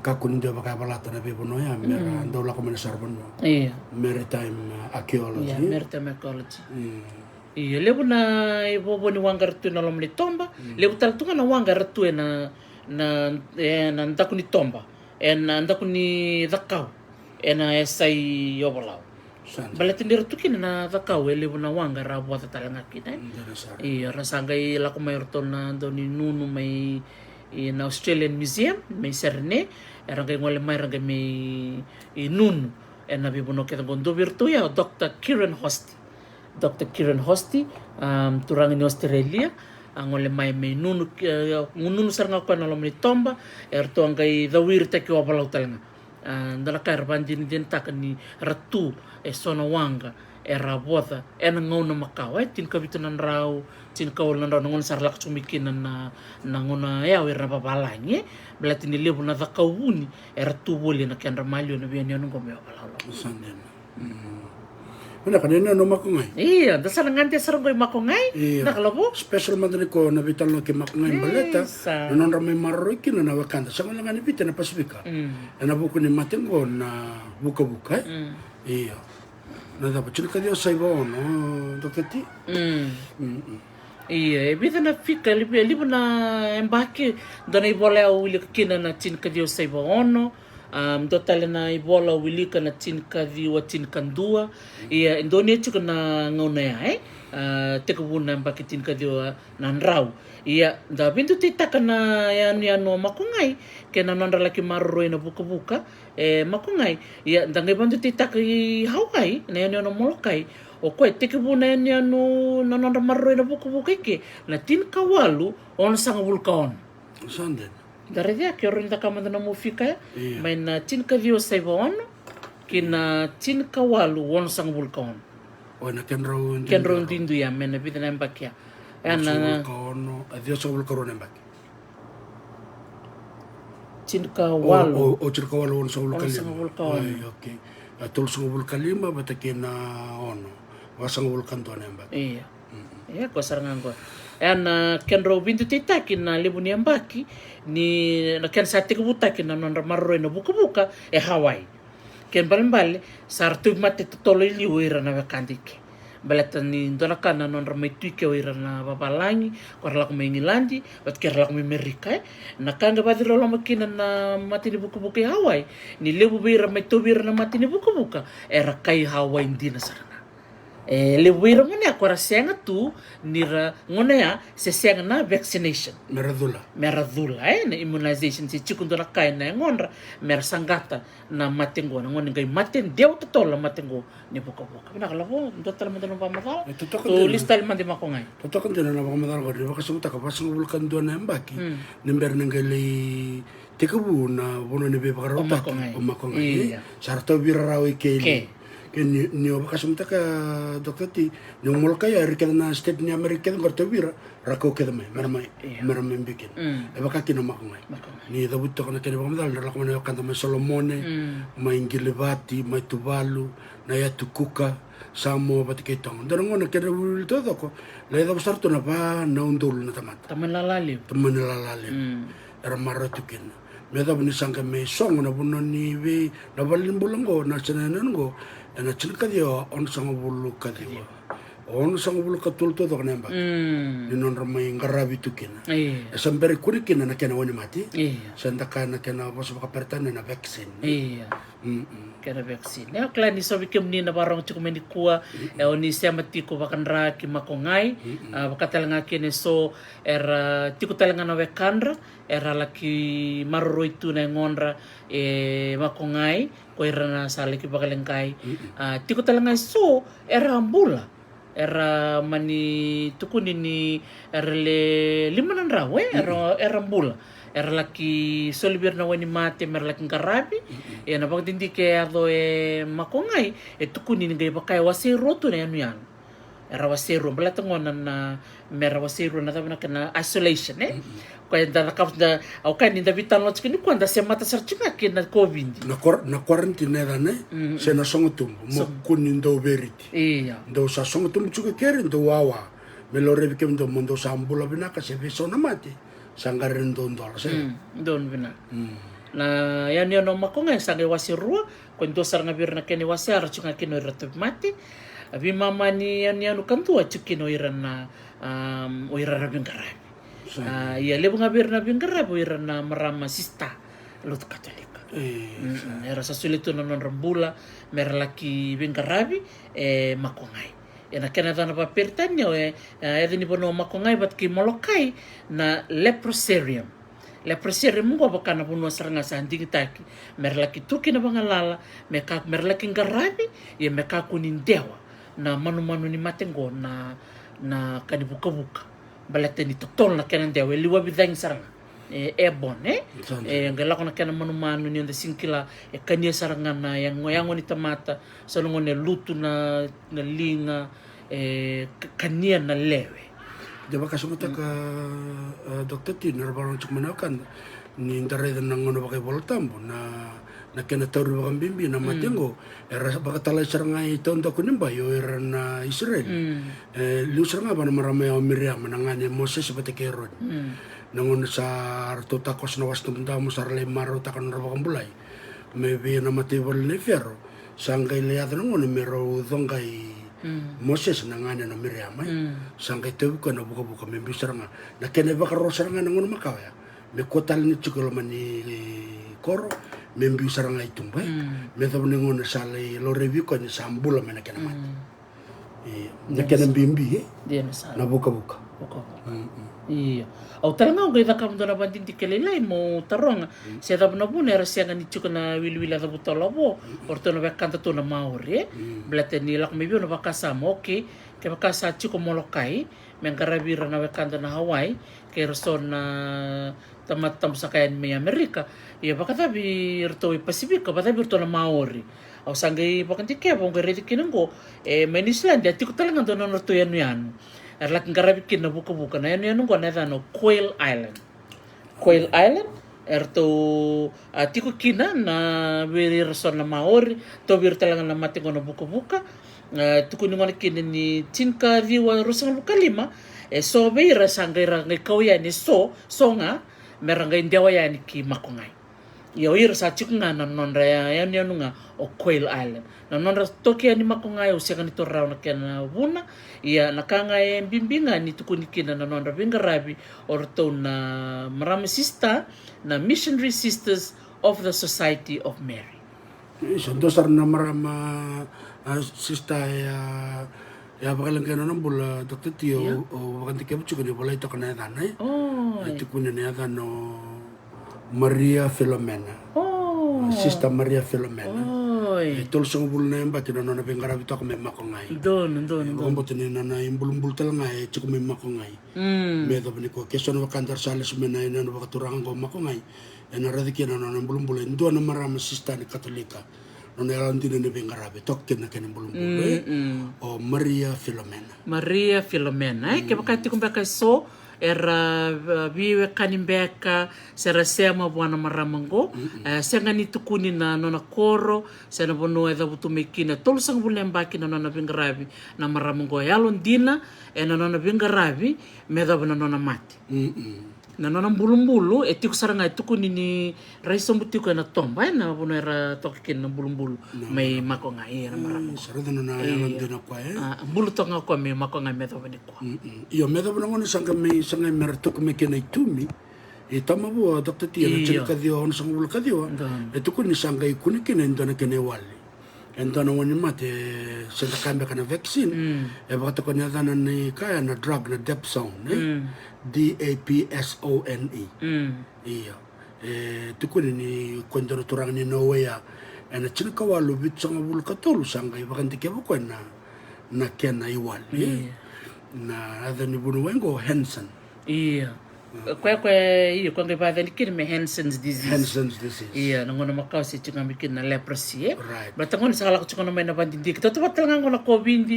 Speaker 2: kakun dia baka balata na bebono ya mera ndola ko menesar bono maritime archaeology
Speaker 1: maritime archaeology iya lebu na ibobo ni wanga ratu na lomli tomba lebu taltunga na wanga ratu na ndaku ni tomba ndaku ni dakau esai yobalau balatin dira tukin na dakau lebu na wanga rabu ata talanga kita iya rasanga lako mayorto na doni nunu may in Australian Museum may serne erangay ngole may rangay may nunu nabibuno kita gondo virtuya Dr. Kieran Hosty turang ni Australia ang ngole may nunu saranga ko na lomni tomba erto angay dawir ta ko balau talanga dalakar bandin din takani ratu sona wanga era bota ngona makaw tin kabitunan raw tin kawalan raw ngon sarlak sumikin na ngona ya wer babalanye belati ni lebu na zakawuni era tubuli na kandra malyo na biyan yon ngome balalo
Speaker 2: sanden Wala kanina no makungai.
Speaker 1: Iya, dasar ngante sarong koy makungai. Nakalabo.
Speaker 2: Special man ko na vital no ki makungai baleta. Non ramay marroy kino na wakanda. Sa mga ngani bita na Pasifika. Na buko ni matengo na buka-buka. Iya. Na dapat chika dio sa ibo no Dr. T.
Speaker 1: Iya, bita na fika libo na embake dona ibola uli kina na chika dio sa ibo no. Total na ibola wilika na tinka wa tinkandua ia Indonesia na ngona ya teka buna mbaki tinka dio na nrau ia da bintu titaka na yan no makungai kena nandra laki marroi na buka-buka makungai ia da ngai bantu titaka I Hawaii na yan no Molokai o koe teka buna yan no nandra marroi na buka-buka ke na tinka walu on sanga vulkaon
Speaker 2: sanden
Speaker 1: dari dia ke orang tak kamanda na mufika main na tinka dio sa ibaon kina tinka walu won sang vulkan
Speaker 2: o na kenro
Speaker 1: dindu ya men na bidana mbakya ana
Speaker 2: vulkan adio sa vulkan mbak
Speaker 1: tinka walu
Speaker 2: o tinka walu won sa vulkan
Speaker 1: ay
Speaker 2: okay tulsunga vulkalima batakina ono wasanga vulkantuan embak.
Speaker 1: Iya. Iya ko sarangan ko. Ana kenro bintu titaki na libuni ambaki ni na ken sati kubutaki na non marro no buka Hawaii. Ken balembale sartu mate tolo ili wira na vakandike. Balata ni ndona kana non ramaitu ke wira na babalangi ko la ko mengilandi bat ke la ko Amerika na kanga badiro la makina na mati ni buka Hawaii ni lebu wira maitu wira na mati ni buka era kai Hawaii ndina saranga. Le wira ngone akora senga tu nira ngone ya se senga na vaccination
Speaker 2: Meradula
Speaker 1: na immunization si chikundo na kai na ngonra mer sangata na matengo na ngone ngai maten deu totola matengo ni buka bina kala bo total mo pa mata to lista mandi makongai
Speaker 2: totokan dena na baka ko riba kasum ta kapasang vulkan do na embaki nimber nangeli tekabu na bono ni be bakara o makongai sarto birarawi keli ni oba kasum ta ka dokter ti ni molka ya rikeda na state ni Amerika ko to bira rako keda mai mermai bikin e baka kino makongai ni da butto kana kene bamdal na lakman yo kanta mai Solomone mai Ngilibati mai Tuvalu na ya Tukuka samo batike tong darangona keda bul todo ko le da besar to na ba na undul na taman lalali era maratukin me da buni sangka me song na bunoni we na balin bulango na senanan go na chilka dio on sanga bulu kadio on sanga bulu katul to dok nembak ni non ramai ngarabi tukina sambere kurikina na kena woni mati sandaka na kena bos baka pertana na vaksin kena vaksin ya klani so bikem ni na barong chukumeni kuwa oni semati ko bakanra ki makongai bakatalanga kene so era tikutalanga na vekandra era laki marro itu na ngonra makongai ko era na sale ki bakalengkai tikutalanga so era ambula era mani tukuni ni era le limanan rawe era ambula era laki solibir na wani mate mer laki karabi na pagdindi ke ado makongai tukuni ni gai bakai wasero tu na yan era wasero balatangon na mera wasero na tabana kana isolation kaya da kapda au kan ni davitan lot kini kwanda se mata sarchinga kina covid na quarantine da ne se na songotum mo kunin do veriti do sa songotum chuke kere do wawa me lo revi kem do mondo sambula bina ka se beso na mati sangaren don dola se
Speaker 1: don bina na yan no makonga sange wasirua kwendo saranga birna kene wasar chunga kino ratu mati abi mama ni yan kantu chukino irana oirara bingarabi ya lebu ngabir na bingarabi irana marama sista lut katolika era sasulitu non rambula merlaki bingarabi makongai ena kena dana pa pertanya edini bono makongai bat ki molokai na leprosarium mo ba kana puno saranga sanding taki merlaki tuki na bangalala merlaki ngarabi ya meka kunin dewa na manu ni matengo na kanibuka balate ni totol na kena dewa liwa bidang saranga ebon ngala ko na kena manu ni onda singkila kanya saranga na yang ni tamata salungo ne lutu na linga kania na lewe
Speaker 2: Jaba kasumata ka dokter ti narbarong chukmanakan ni ndare dan nangono bakai boltambo na kena tauru bakam bimbi na matengo era bakatala sarangai tonda kunimba yo era na Israel lu saranga bana maramay o Miriam nangane Moses batake ron nangono sa artota kos na wasto mo sarle maro takon bakam bulay maybe na matibol le ferro sangay lead nangono mero dongai Moses nangane na Miriam sangay tebu ko na buka membi saranga na kene bakaro saranga nangono makawaya me kotal ni chukolo mani koro membi saranga itumba me tabne ngona sale lo review ko ni sambula mena kena mat na kena bimbi
Speaker 1: dia
Speaker 2: na buka
Speaker 1: iya au taranga ngai da kam dona banding tikelelai mo taronga se da bona bune era se ngani chukona wilwila da butolo bo ortono bekanta to na maore blate ni lak mebi no bakasa mo ke bakasa chuko molokai mengarabira na bekanta na Hawaii ke reson na tamatam sa kayan may Amerika iya bakata bi rto Pasifika bakata bi rto na maori au sangai bakanti ke bong gere dikinengo Manisland ya tiko talaga dono rto yan erlak ngarabi kin na buka na yan ko na no Quail Island erto tiko kina na wir sona maori to wir talanga na mate ngona buka-buka tukuni ngona kina ni tinka viwa rusang bukalima so beira sangaira ngekau ya ni songa meranga indiawa ya ni ki makongai yo ira sa chikunga na nonra ya ni anunga o Quail Island na nonra toki ni makongai o siaka ni torau na kena vuna ia nakanga bimbinga ni tukuni kina na nonra vingarabi orto na marama sista na Missionary Sisters of the Society of Mary.
Speaker 2: So dosar na marama sista ya bakalang kena nambula Dr. Tio o bakanti kebu chukuni bola ito kana edana tukuni na edana Maria Filomena. Sister Maria Filomena. Tol song bul na yamba tina nona bengarabi to kame makongai.
Speaker 1: Don.
Speaker 2: Kombo tina nana imbul tal ngai chukumi makongai. Medo beniko keson wakandar sales mena ina no bakaturang ko makongai. Ena radiki na nona imbul ndo na marama sister ni Katolika. Nona yalandina ni bengarabi tokken na kene imbul o Maria Filomena.
Speaker 1: Maria Filomena. Ke bakati kumbeka so era viwe kanimbeka sera sema bwana maramango senga ni tukuni na nona koro sena bono eda butumekina tolsang bulembaki na nona bingarabi na maramango yalon dina na nona bingarabi meda bona nona mati na nona mbulumbulu etiku saranga tukuni ni raiso butiko na tomba na bono era tokikin na mbulumbulu mai makonga na maramango
Speaker 2: sarada nona yalon dina kwa
Speaker 1: mbulu tonga kwa me makonga meda bona kwa
Speaker 2: iyo meda bona ngona sanga meratok me kena itumi tama bo Dr. Tia na chika dio on sang bul kadio tukuni sanga ikuni kena ndona kene wali ndona woni mate senta kambe kana vaccine bakata ko nyadana ni kaya na drug na Dapsone DAPSONE iyo tukuni ni kondoro turang ni Noya ena chika walu bit sang bul katolu sanga bakanti ke ko na kena iwali na adani bunu wengo Hansen.
Speaker 1: Iya. Kwa iyo kwa ngepa ni kini me Hansen's disease. Iya, nangona makau si chunga mikin na leprosy.
Speaker 2: Right.
Speaker 1: Batangon sa kala ko chunga may nabandindi. Kito to batal ngona COVID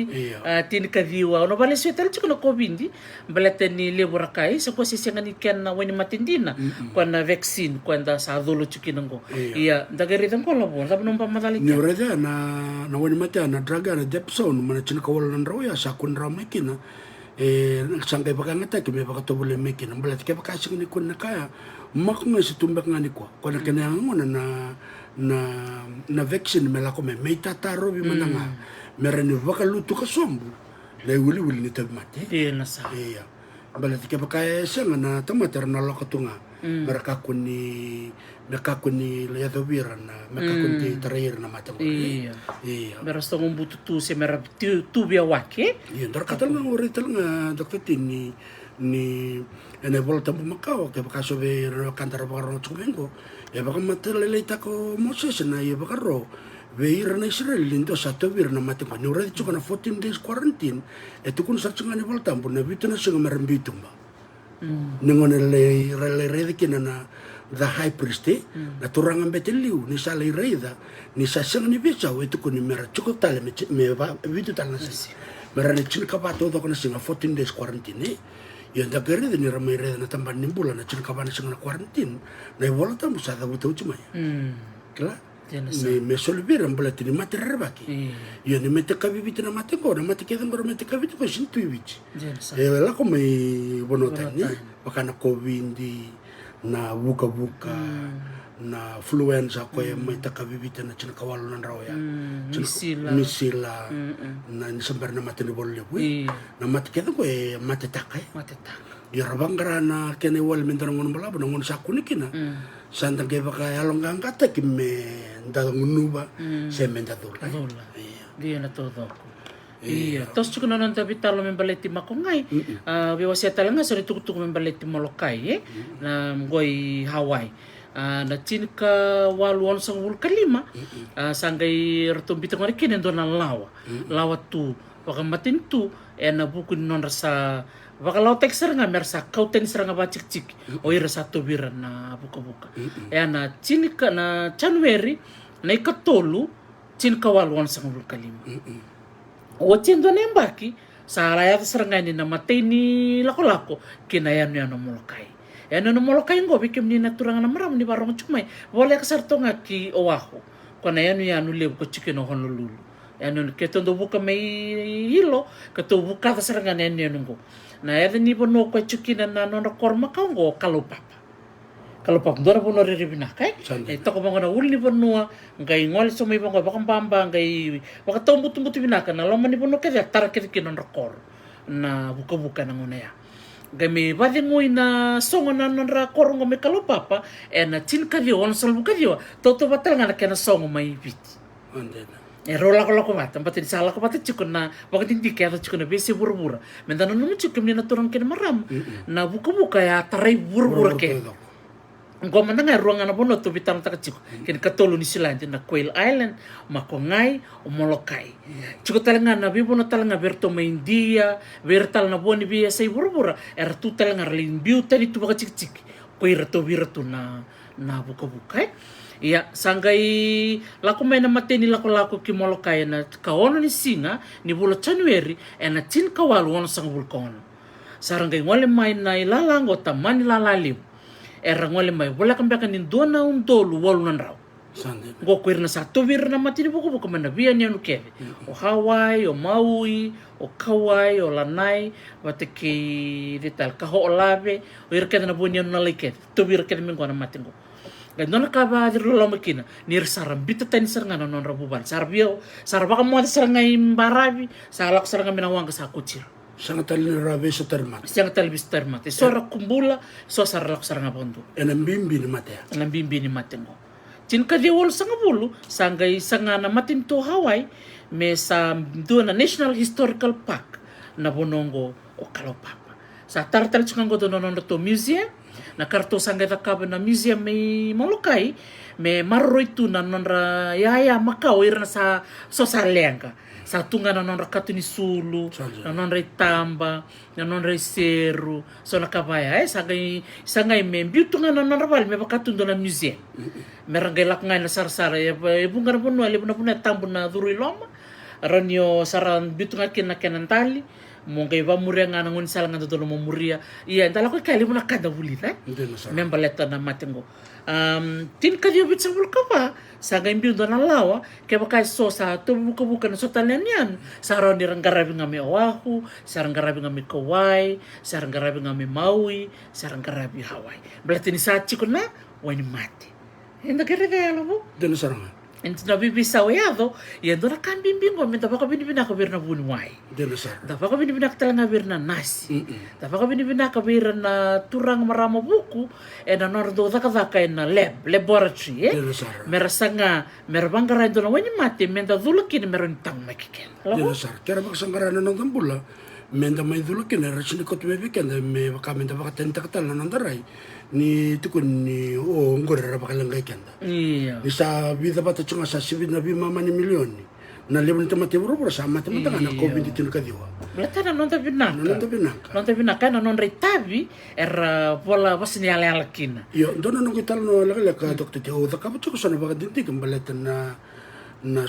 Speaker 1: tini kadiwa. Ono bale swetel chunga COVID. Balete ni leburakai so ko sisenga ni ken na wani matindina kwa na vaccine kwa nda sa dolo chukinango. Iya, ndageridan ko labo. Sabi nung pamadali.
Speaker 2: Ni oreda na wani mate na draga na Dapsone mana china kawal nan roya sa kun ramekina. Sangkay bakangata kami bakatobole mekina balat kaya bakasing ni kun na kaya makunga si tumbak nga ni kwa na kanayangon na vaccine melako me tataro bi mananga merani bakaluto ka sombo lay wili ni tabmati
Speaker 1: Iya nasa
Speaker 2: balat kaya bakaya sanga na tamater na lokatunga merakakuni layadobira na mekakuni tarair na matang
Speaker 1: iya meras tong bututu se merab tubia wake
Speaker 2: iya ndar katal nga orital nga Dr. Tin ni enable tampo makao ke bakaso be kantar bakaro chumengo e baka matalele ko Moses na e bakaro Veira na Israel lindo sa tobir na matang ni ora chuka na 14 days quarantine e tukun sa chunga ni voltampo na bitu na sunga marambitumba ningone le redikina na the high priest na turangan beteliu ni sa le reda ni sa sang ni bisa wetu ko ni mera chuko tale me vitu tala sisi mera ni chilka ba todo ko na singa 14 days quarantine yanda gere ni ramai reda na tamban ni bulan na chilka ba na singa quarantine na bola tamu sa da butu chuma kla me solvira mbulati ni mate rebaki yo ni mete kabibiti na mate ko na mate kedan goro mete kabiti ko sintu ibichi la ko mai bonotani bakana covid na buka na fluenza ko mai takabibiti na china kawalo nan raw ya misila na nisambar na mate ni bolle na mate kedan ko mate takai yarabangara na kene wal mentang ngon bala ngon sakunikina sandang ke baka along gangata kimme ndagunuba se mendadula
Speaker 1: dia na todo iya tos chuko non tabi talo membaleti makongai we wasia talanga sori tuku membaleti molokai na ngoi Hawaii na tinka waluan sang wul kalima sangai rtombita ngori kene dona lawa tu wakamatin tu na buku non rasa Bakalau tekser nga mersa kau ten seranga ba cik o ira satu bira na buka na cinika na January na ikatolu cinika waluan sang kalima o cindo nembaki sa raya seranga ni na matay ni lako-lako kinayan niya na molokai no molokai ngo bikim ni naturanga na maram ni barong chumai wala ka sartonga ki oahu kona yanu lebu ko chikino Honolulu ke tondo buka mai hilo ka to buka ka saranga nene ngo na ni bono ko chikina na no korma ka ngo kalopapa ndora bono riribina kai to ko bangona uli bono ngai ngol so mai bongo bakambamba ngai baka tombutu binaka na loma ni bono ke tara ke kino rekor na buka na ngona ya game bade ngoi na songo na nra korongo me kalopapa na tin kadio on salbu kadio toto batal ngana kena songo mai viti rola ko mata patin sala ko patin chikuna bakit hindi kaya chikuna besi burbura mendano no chikum ni naturang kena maram na buka ya tarai burbura ke Ngoma nanga ruangan na bono to bitang takachiko kin katolo ni silante na Quail Island makongai o Molokai chiko talanga na bibono talanga berto ma India bertal na boni bia sai burbura era tu talanga ralin biuta ni tu baka chik ko irato birto na buka iya sangai lako mai na mateni lako ki Molokai na kaono ni singa ni bulo January na tin kawalu ono sang vulkono sarangai ngole mai na ilalango tamani lalalim ngole mai wala kambaka ni dona tolu walu nan raw go kwirna sa to virna matini buku mana bia ni anu keve o Hawaii o Maui o Kauai o Lanai wateki detal ka ho lave o irkeda na boni anu like to vir keda mingo na matingo ga nona ka ba dir lo makina nir saram bita tan saranga non rabuban sarbio sarbaka mo saranga imbarabi salak saranga minawang ka sa kuchir
Speaker 2: sangat talino rabe sa termat.
Speaker 1: Sangat talibis termat. Sora kumbula, so saralak saranga bondo.
Speaker 2: Enambimbi ni mate.
Speaker 1: Enambimbi ni mate ngo. Tin ka diwol sanga bulu, sangai sanga na matin to Hawaii, me sa doon na National Historical Park na bonongo o Kalopapa. Sa tartal chikango doon na to museum, na karto sanga takaba na museum may Molokai, me marroy tu na nonra yaya Macau irna sa sosalenga. Sa tunga na nonra katu ni Sulu, na nonra Itamba, na nonra Seru, so nakabaya sangay membiu tunga na nonra bal me bakatu do na museum. Merangay lak ngay na sarsara bunga na puno ali na puno tambo na duri loma. Ranyo saran bitunga kinantali. Mongkay ba muria nga nangun sala nga dodolo mo muria. Iya entala ko kali mo nakada bulita. Membaleta na matengo. Tin kadio bit sa bulka pa. Sagay mbiyo do na lawa. Kaya baka so sa to buka na so talian yan. Sarang nirang garabi nga may Oahu. Sarang garabi nga may Kauai. Sarang garabi nga may Maui. Sarang garabi Hawaii. Balati ni sachi ko na. Wani mati. Hindi kaya alam mo?
Speaker 2: Dino sarang.
Speaker 1: Ento na bibisaw yado, yendo na kambimbingo, men dapat ko binibina ka bir na bunway.
Speaker 2: Dino sar.
Speaker 1: Dapat ko binibina ka talaga bir na nasi. Dapat ko binibina ka bir na turang maramo buku, na nordo daka na laboratory,
Speaker 2: Dino sar.
Speaker 1: Merasanga, merabangara do na wani mati, men da dulukin meron tang makiken.
Speaker 2: Dino sar. Kaya magsangara na ng tambula, men da may dulukin, rasini ko tumibikin, may kami da baka tentaktal na nandaray. Ni tukun ni ngore ra bakalangay kenda.
Speaker 1: Iya.
Speaker 2: Ni sa vida bata chunga sa sibid na bima mani milioni. Na lebon tamati bro sa mata mata na COVID tin kadiwa.
Speaker 1: Belata na nonta binaka.
Speaker 2: Nonta binaka.
Speaker 1: Nonta binaka na non retabi bola basni ala alakina.
Speaker 2: Yo dono no kital no la ka doktor te o da ka buto sa na baga dinti kan balata na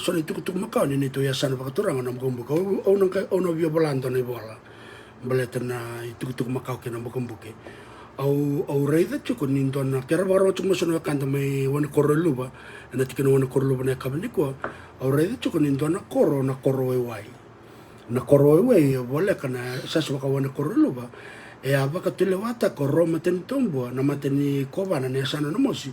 Speaker 2: so ni tukutuk makao ni to ya sana baga turang na mkombuka o no bio bolando na bola. Balata na tukutuk makao kina mkombuke. Au reida chuko nindo na kera baro chuko sono kanda mai wana koroluba na tikino wana koroluba na kabandiko au reida chuko nindo na koro wai na koro wai wala kana sasu ka wana koroluba e abaka tulewata koro maten tombo na mateni kobana ne sana na mosi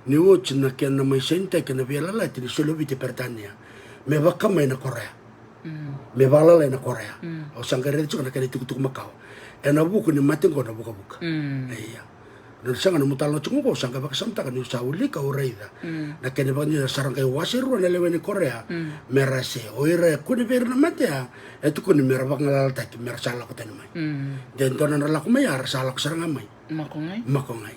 Speaker 2: ni woch na kena mai sente kena biala la tini solo vite pertania me baka mai na Korea me bala na Korea au sangare chuko na kena tukutuk makao ena buku ni matingo na buka. Iya. Na sanga na mutalo chungo ko sanga baka samta kan usauli ka ureida. Na kene ba ni sarang kay wasiru na lewe ni Korea. Merase oire kuni ver na matia. Etu kuni mera bang lalta ki mera sala ko tanmai. Den tonan rala ko mayar sala ko sarang amai. Makongai.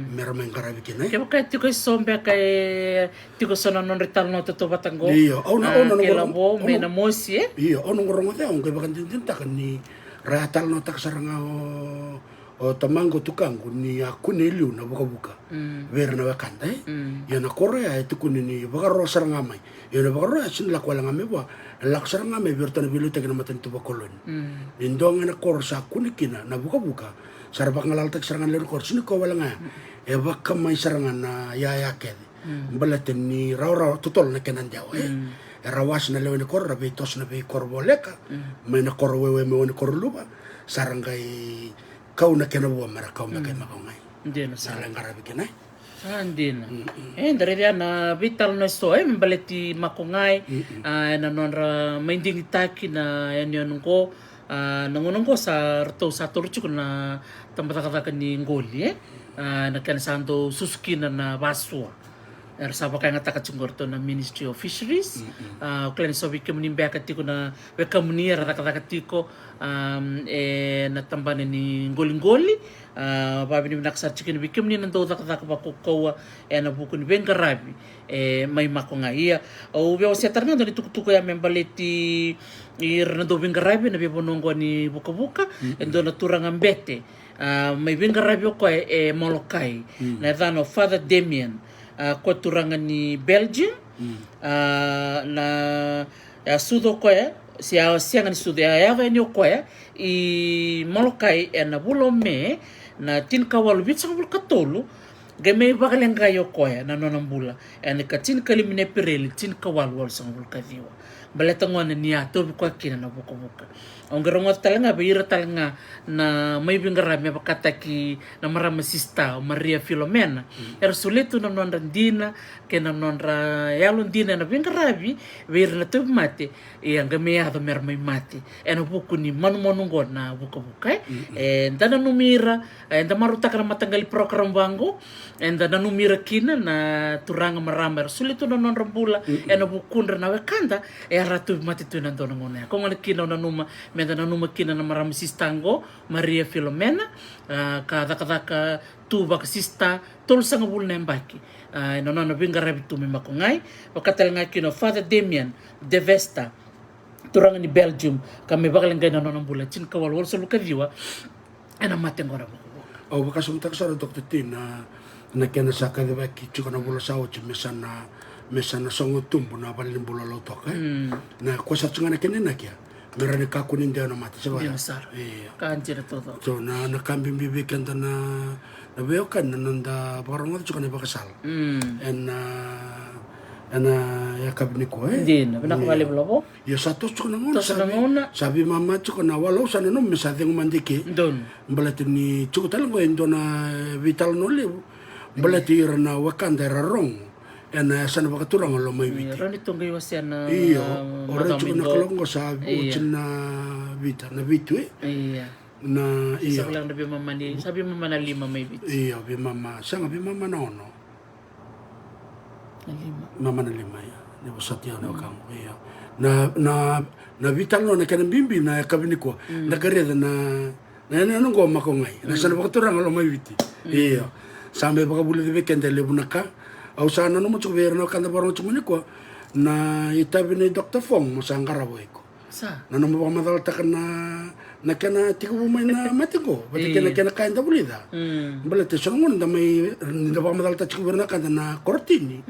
Speaker 2: Mera main karabi kinai.
Speaker 1: Kaya kaya tiko sombe kay tiko sono non rital no to batango.
Speaker 2: Iya. Ono
Speaker 1: kelabo me na mosi.
Speaker 2: Iya. Ono ngorong te on kay baka tinta kan ni ratal no tak sarang o tamango tukangu ni akune liu na buka ver na wakanda ya na korea e tukuni ni bakaro saranga mai ya na bakaro sin la kwala ngame ba la saranga mai verta na bilu tekna matan tu bakolon indong na kor sa kunikina na buka sarba ngalal tak saranga le kor sin ko wala nga e bakka mai saranga na ya kede mbalaten ni raw tutol na kenan jaw rawas na lewen kor rabe tos na be kor boleka mai na kor wewe me woni kor luba sarangai kau na kena buat mereka kau makai makau ngai.
Speaker 1: Dia
Speaker 2: Salah ngarabi kena.
Speaker 1: Andina. Dari dia na vital na sto membaleti makongai na nonra mainding taki na yan ko nangunong ko sa rto sa turchu na tambatakata ni ngoli na kan santo susuki na baswa. Sa pakai ngata kacungor to na Ministry of Fisheries klen so bikem nimbe katiko na wekamuni rata katiko na tambane ni ngoli babi ni naksar chicken bikem ni nando kata bakukawa na buku ni bengarabi may makonga ia o beo setarna do tukutuko ya membaleti nando bengarabi na bebonongo ni buka endo na turang ambete may bengarabi ko Molokai na dano Father Damien ko turangan ni Belgium na sudo ko siangan sudo ya ni ko I Molokai na bulome na tin kawal bitsang bul katolo game bagalang kayo ko na nonambula na katin kalimine pireli tin kawal wal sang bul kadiwa balatangon niya to ko kina na buka ang garangot talanga bayira talanga na may bingarami bakataki na marama sista Maria Filomena sulit na nonrandina kena nonra yalon dina na bingarabi bayira na to mate ang gamiyado mer may mate na buku ni manumonungon na buka dana numira da maruta kana matanggali program bango da numira kina na turanga marama sulit na nonrambula na bukundra na wakanda ratu mate tu na donongona kung ano kina na numa meda na numakina na marami sistango Maria Filomena kadaka tu bak sista tol sanga bul na mbaki na bingarabi tu makungai pagkatal nga kino Father Damien de Vesta turang ni Belgium kami bakal ngay na bula chin kawal sa lukadiwa ana matengora
Speaker 2: o baka sumtak sa Dr. Tin na kena sa kadibaki chuka na bula sa ochi mesana songo tumbu na balin bula lotok na kuasa chunga na kenena kia merane kakunin dia na mati sa
Speaker 1: dia besar kanjira todo
Speaker 2: so na kambing bibi kanta na beokan na nanda parang nga chuka na bakasal ya kabini ko
Speaker 1: din binakawali bloko
Speaker 2: ya satu chuka na ngona sabi mama chuka na walau sana no mesade ngumandiki
Speaker 1: don
Speaker 2: balati ni chuka talang ko endo na vital no le balati na wakanda rarong sana bakaturang lo may biti.
Speaker 1: Rani tunggay wasya na
Speaker 2: iyo ora chuka na kalongo sa uchin na vita na bitu
Speaker 1: iya
Speaker 2: na iyo
Speaker 1: sa lang na mama ni sabi mama na 5 may biti
Speaker 2: iyo mama sanga mama na ono mama na 5 ya ni bosatya na kang iyo na vital no na kanang bimbi na kabini ko na kareda na nung ko makongai na sana bakaturang lo may biti iyo sambe bakabuli de weekend le bunaka au sana no mo chuverno kanda barong chumuni ko na itabi ni Dr. Fong mo sangkara ko
Speaker 1: sa
Speaker 2: na no mo madalta na kana tiku may na matiko bati kana kain da bulida balate songon da may da ba madalta chuverno kanda na cortini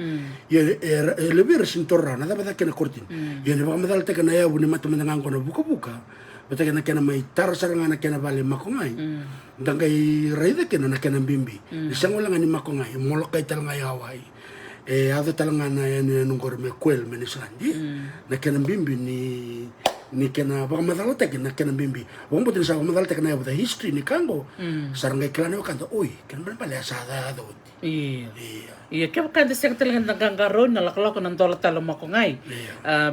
Speaker 2: ye lever sintorra na da ba kana cortini ye ba madalta kana ya buni matumanang ko na buka bata kana may tarsaranga na kana bali makungai dangay rayda kana na kana bimbi isang wala nga ni makungai Molokai talanga yawai ada talanga na yan nung korme kwel menisandi na kana bimbi ni kana baka madalata na kana bimbi wong botin sa madalata kana yabda history ni kango sarangay klano kanta oy kana ba pala asada do
Speaker 1: iya kaya kanda siya talagang naganggaroon nalakalako ng dola talo makungai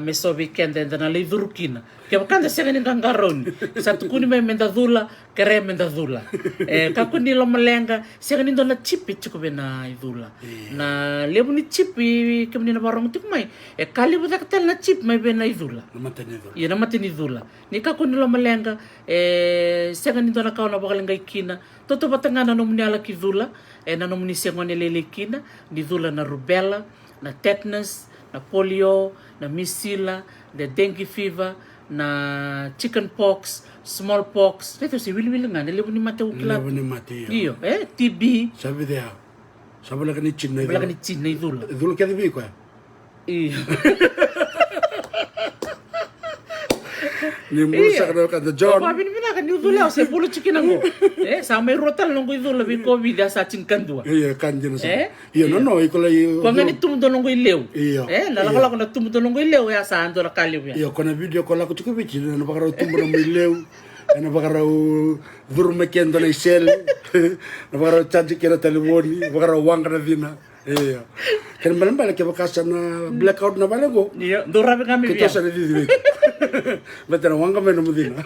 Speaker 1: meso weekend and na lidurukin kaya kanda siya naganggaroon sa tukuni may mendadula kare mendadula kakuni lo malenga siya nindo na chipi chukubi na idula na lebo ni chipi kaya na barong tikmay kali ba katal na chip may ben na idula iya namatin idula ni kakuni lo malenga siya nindo na kao na bakalangay kina toto batanga na nomuniala kidula nanomuni siya nililekina ni dula na rubella na tetanus na polio na misila na dengue fever na chicken pox smallpox, itu si wili-wilingan, lebu ni mate uklat.
Speaker 2: Lebu ni mate.
Speaker 1: Iyo, TB.
Speaker 2: Sabi dia. Sabi lagi ni China itu.
Speaker 1: Lagi ni China itu lah.
Speaker 2: Itu lagi ada kau.
Speaker 1: Iyo.
Speaker 2: Ni musa kalau kata John.
Speaker 1: Apa bini bina kan itu lah, saya bulu cikin aku. Sampai rotal nunggu itu lebih COVID dah sacingkan tu.
Speaker 2: Iya kan jenis. Iya no, ikola iyo.
Speaker 1: Kau ngani tumu tu nunggu ileu.
Speaker 2: Iya.
Speaker 1: Lalu kalau kau tumu tu nunggu ileu ya santo la kali ya.
Speaker 2: Iya, kau na video kalau aku cukup bici, na bakar tumu nunggu ileu. Na bakar durme kendo na isel. Na bakar caci kira telefoni, bakar uang kana dina. Iya. Kan balik ke bakasan blackout na balik ko.
Speaker 1: Iya, dora kami
Speaker 2: kita sana di. Betul uang kami nunggu dina.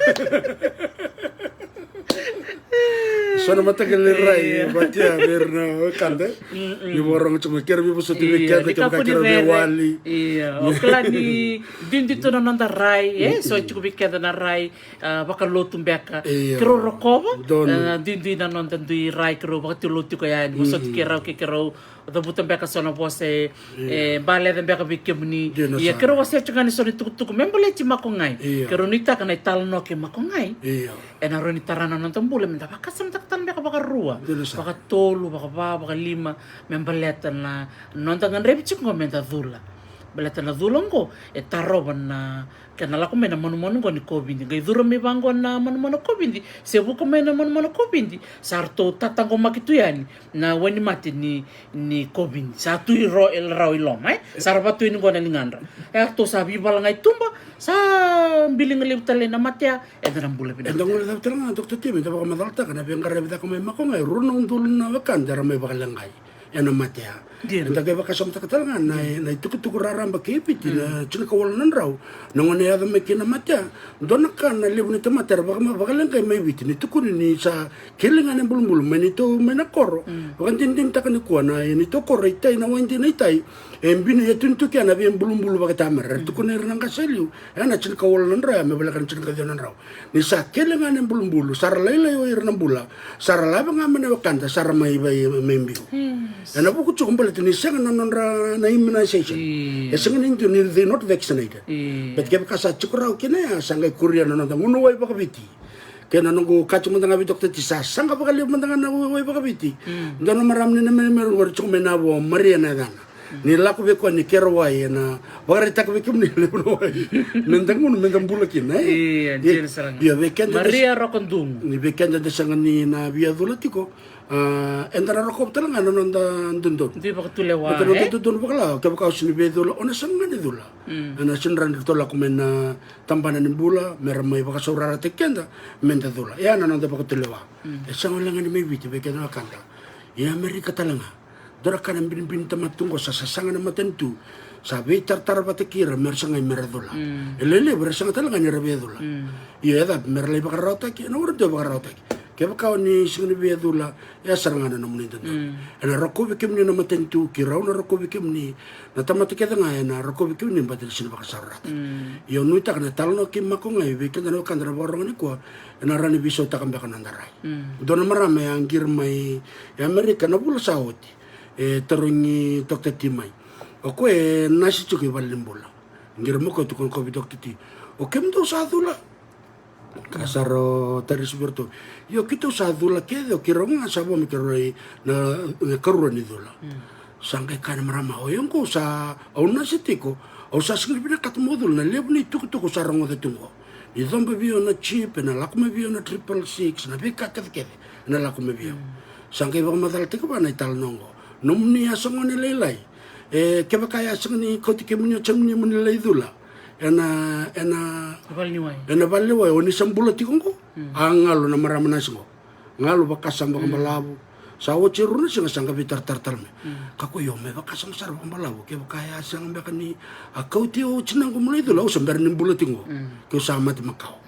Speaker 2: Sono mata che le rai, batia verna kande. Io vorrei cuma kira bibu suti weekend cuma kira bewali.
Speaker 1: Iya, okla di dindi to non da rai, so cukup weekend na rai, bakal lotum beka. Kiro rokoba, dindi na non di rai kiro bakal lotu kaya, so kira da butan beka sono pose bale da beka bikemni. Iya, kiro wase chukani sono tuk membole ci makongai. Kiro nita kana talno ke makongai. Iya. Ena roni tarana non tambule menda bakasam tan beka bakal rua. Baka tolu, baka ba, baka lima, membeletan na non tangan rebi cungo menda dula. Beletan na dulong ko, taroban na kena laku mena manu-manu ko ni COVID. Gay duro mi bango na manu-manu COVID. Sebu ko mena manu-manu COVID. Sarto tatang ko makitu yan na wani mati ni COVID. Sa tu el raw ilom, sarapa tu ini ko na linganra. To sabi balangay tumba sa biling liw tali na matya edan bula pina.
Speaker 2: Endang wala dapat lang doktor Tim, ito baka madalta kana biang karabita ko may makongay runong dulon na wakan dara may bakalangay. Yan ang matya. Enta kaya baka samta katalangan na itukutukurarang bakipit na chinakawalan raw nang ano yada may kinamatya doon ka na libo nito matya baka lang kayo may bitin ito kunin ni sa kilingan ng bulong-bulong may nito may nakoro baka tintin ta kanikuha na yan ito koro itay na hindi na itay bino yatunto kaya na biyang bulong-bulong baka tamar ito kunin rin ang kasalyo yan na chinakawalan raw may balakan chinakadyanan raw ni sa kilingan ng bulong-bulong saralaylay o iran ng bula saralabang nga manawakanta saramay imbiyo yan na po kutsukong ni siya nga na immunization. Siya nga ninyo, they're not vaccinated. But kaya kasa tsukuraw kinaya, sangay Korea na nandang, unuway baka biti. Kaya na nung kachong mandang abi doktor tisa, sangka baka liw mandang na unuway baka biti. Doon na maraming na meron wari tsukong menawo, Maria na dana. Nila ko beko ni kerway na bagarita ko beko ni lewnaway. Nandang mo nandang bulakin na
Speaker 1: Iya, jenis sarang. Maria Rokondung.
Speaker 2: Ni weekend da sa ni na via dulatiko. Entara rokop talang ano nanda dundon.
Speaker 1: Di ba katulewa?
Speaker 2: Ito dundon bakla. Kaya baka usini bedula. Ona sanga ni dula. Ana sinran dito la kumen na tampanan ni bula. Meron may baka saurara tekenda. Menda dula. Yan ano da baka tulewa. Sa lang ni may biti weekend na kanta. Ya Amerika talanga. Dora ka ng binibinta matungo sa sasanga na matentu. Sabi, tartar batikira, mersangay meradula. Elele, mersangay talaga ni rabedula. Iya, da, merlay baka rautaki, ano oras daw baka rautaki. Kaya baka ni singa ni bedula, ya saranga na naman ito. Ana rako bikim ni na matentu, kiraw na rako bikim ni, natamatikita nga yan, na rako bikim ni, batil sila baka sarat. Iyo, nuita ka na talo na kima ko ngayon, bikin na kandara borong ni ko, narani biso takang baka nandaray. Doon na marami, ang girmay, Amerika, nabula sa hoti. Terungi dokter timai. Oke nasi cukup balik bola. Ngira mo ko tukon COVID dokter ti. Oke mendo sadula. Kasaro tari seperti yo kita sadula kedo kirong sabo mikiroi na karuan idula. Sangkai kan marama oyong ko sa ona sitiko. O sa skribina kat modul na lebni tuku sarang oda tungo. Ni zombe bio na chip na lakme bio na 666 na bikat kede na lakme bio. Sangkai bang madal tiko ba na ital nongo. Nomni asang ni lelai. Kaya kaya asang ni koti kemunyo chamni munilai dula. Ena baliway oni sambula tikongo. Angalo na maraman asingo. Ngalo bakasang baka malabu. Sawo ciruna singa sangka bitar tartalme. Kako yo me bakasang sar baka malabu. Kaya kaya asang baka ni akau tio cinang kumulai dula usam ber nimbula tingo. Kau sama ti makau.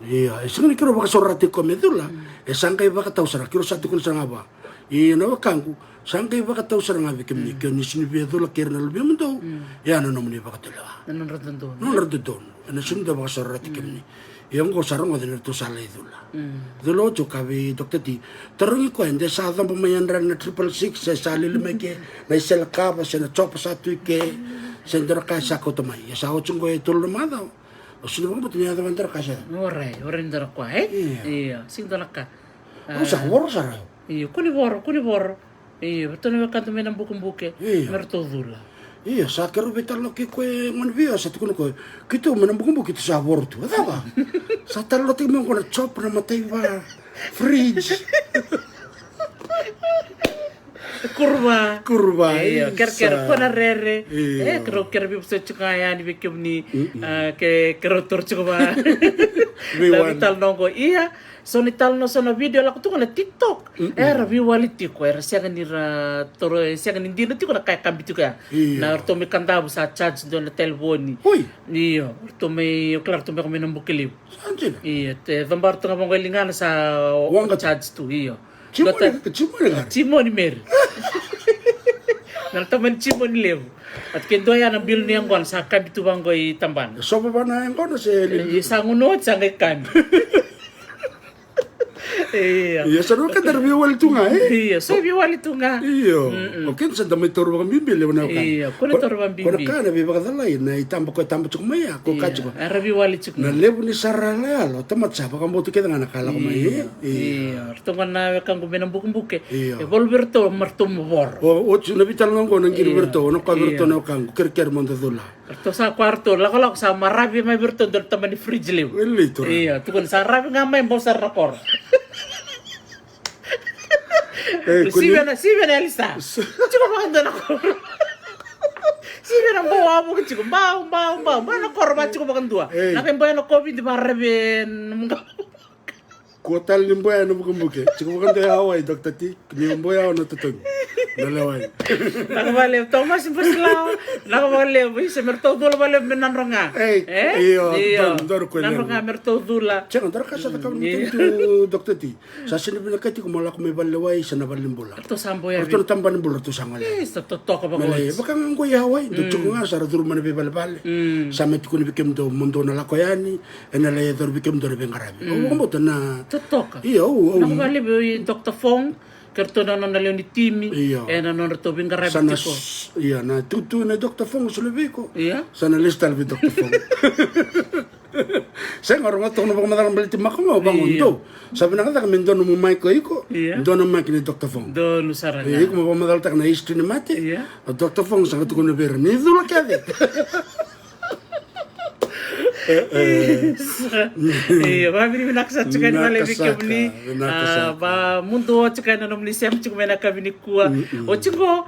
Speaker 2: Iya, isang ni kiro baka sorati ko medula. Sangka baka tau sara kiro satu kun sangaba. Iya na wakangku. Sangkay baka tau sarang abi kami kaya ni sinibedo la kira na lubi mo daw. Yan ano naman baka talaga. Nanonradon. Ano sinda baka sarati kami. Yang ko sarang ko din ito sa laydula. Dulo jo kabi dokter ti. Tarungi ko hindi sa atang pamayan ran na 666 sa lilimeke na isel ka pa siya na chopa sa tuike. Sendera ka sa ko tamay. Sa ko chung ko ito lumadaw. Sino ba punya ada bantar kasih?
Speaker 1: Orai ndara kwa iya sing dona ka
Speaker 2: Usah war sarah.
Speaker 1: iya kuni bor iya betul na kanto menang buke merto dula
Speaker 2: Iya, saat karo betal lo ke kue man via satu kono kue. Kita menambung kita sa war tu. Ada ba? Saat lo ti mo kono chop na matay ba fridge. Kurva.
Speaker 1: Iya, ker kona rere. Kero bi so chukaya ni bikimni ke kero tor chuba. Vital nongo iya. So ni tal no sono video la kutu na TikTok. Era viwali tiko era siaga ni ra toro siaga ni dino tiko na kaya kambitu kaya. Na orto me kandabu sa charge do na telefoni. Iya, orto me claro to me ko menang bukiliw.
Speaker 2: Sanjina.
Speaker 1: Iya, te dombar to ngabong lingana sa charge tu iya. Chimoni mer. Naltaman chimoni levo. At kendo ya na bil niyang gwan sa kambitu bango i tamban.
Speaker 2: So pa na yang kono se.
Speaker 1: Sangunot sa ngay kan. Iya.
Speaker 2: Iya, sarua ka dar viwal tunga
Speaker 1: Iya, so viwal tunga.
Speaker 2: Iyo. Okay, sa damay toro ba bimbil lewa na ka.
Speaker 1: Iya, kuno toro ba bimbil.
Speaker 2: Kuno ka na biba ka dalay na itambo ko chuk maya ko ka chuk.
Speaker 1: Ara viwal chuk.
Speaker 2: Na lewo ni sarala lo tamat sa pa kambo kita nga nakala ko may.
Speaker 1: Iya, tunga na kang gumenang buke. Volver to martum bor.
Speaker 2: O na bital nang ko nang gilberto no ka berto na kang kerker mo dula.
Speaker 1: To sa kwarto, lako sa marabi may berto dol taman ni fridge lew. Iya, tukon sa rabi nga may bosar rapor. Sibe na lista. Chico maganda ako. Sibe na bawa mo chico. Bao. Mana korba chico maganda. Nakimboy na COVID di marabi.
Speaker 2: Kotal limboy na bukumbuke. Chico maganda Hawaii Dr. T. Limboy na tutun. Nalaway.
Speaker 1: Nakabalew Thomas imposilaw. Nakabalew isa merto dula balew menanronga.
Speaker 2: Iyo. Dor ko na.
Speaker 1: Nanronga merto dula.
Speaker 2: Cek ndar ka sa ka tu Dr. T. Sa sinibina ka ti ko malak may balaway sa nabalimbola.
Speaker 1: To samboy.
Speaker 2: To tamban bola to sangal.
Speaker 1: Sa to ka ba ko.
Speaker 2: Bakang ko Hawaii. Do chuk nga sa dur man be balbal. Sa met ko ni bikem do mundo na lakoyani. Ena la dor bikem do be ngarabi. O mo to na.
Speaker 1: To.
Speaker 2: Iyo.
Speaker 1: Nakabalew Dr. Fong. Kerto na non naleo ni Timi, na non reto binga rabi ko.
Speaker 2: Iya, na tutu na Dr. Fong sulebiko.
Speaker 1: Iya.
Speaker 2: Sana listal bi Dr. Fong. Saya ngorong atong na baka madalang balitin makamo bangun do. Sabi na kata kami doon mo mic ko iko. Doon ang mic ni Dr. Fong.
Speaker 1: Doon usara na.
Speaker 2: Iya, kung mapamadal tak na history ni mati.
Speaker 1: Iya.
Speaker 2: Dr. Fong sangat ko na bera. Nido la kade.
Speaker 1: Iya, ba bini naksa chukan wale bikemni. Ba mundo chukan na nomni sem chukmena kabini kuwa. O chingo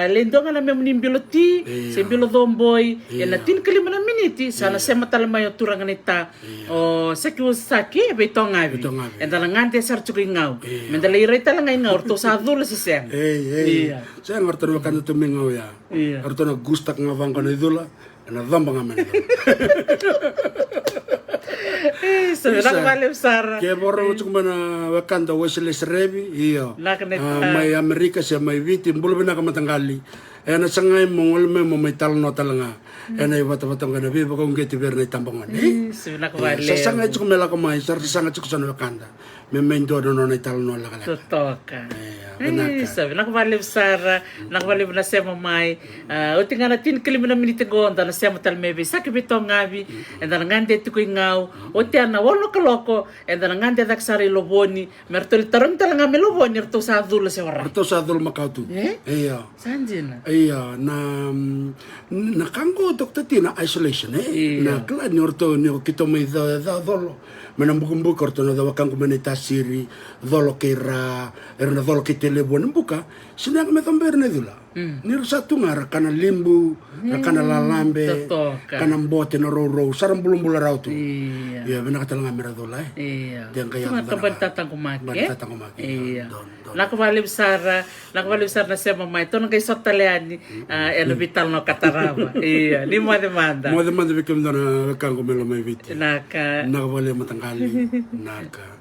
Speaker 1: lendonga na memni biloti, sembilo domboy, ela tin kalima na miniti sana sema talama yo turanga nita. O seki saki betonga bi. Endala ngante sar chukin ngau. Mendala irai talanga ngau to sa dul si sem.
Speaker 2: Iya. Saya ngerti makan itu mingau ya. Ngerti na gustak ngavang kana idula. Na dhamba nga man.
Speaker 1: Sabi nakabalew Sara.
Speaker 2: Kaya borong chuk mana wakanda Wesley Rebi iyo. May Amerika siya may vitim bulo na kamatanggali. Na sangay mongol me may talno talanga. Na ibata-batang kana bibo kung geti berne tambangan.
Speaker 1: Sabi nakabalew.
Speaker 2: Sa sangay chuk mela kamay sar sangay chuk sa wakanda. May do no na talno la kala.
Speaker 1: Totoka. Sabi nakabalew Sara, nakabalew na siya mamay. O tinga natin kalima na minitigonda na siya matalmebe. Saki bitong ngabi. And then ngande tiko ngau. O tiya na walo kaloko. And then ngande daksari loboni. Mertol tarong talanga me loboni. Erto sa adul siya wara.
Speaker 2: Erto sa adul makautu. Iya.
Speaker 1: Sanjina.
Speaker 2: Iya. Na kango Dr. T na isolation na kala ni orto ni kito may dolo. Menambuk-buk orto na dawakang komunitasiri dolo kira erna dolo kitele buan buka sinang metamber na dula. Nir satu ngara kana limbu, kana lalambe, kana bote na ro sarang bulung bula rautu. Iya, benar kata nga mera dula
Speaker 1: Iya.
Speaker 2: Yang kaya
Speaker 1: kabantatang kumaki.
Speaker 2: Bantatang kumaki.
Speaker 1: Iya. Nakabalib Sara na siya mamay. Ito nang kay Sotaleani, vital no katarama. Iya, di mo demanda.
Speaker 2: Mo demanda bikim na kang kumelo may viti.
Speaker 1: Nakabalib
Speaker 2: matangkali. Naka.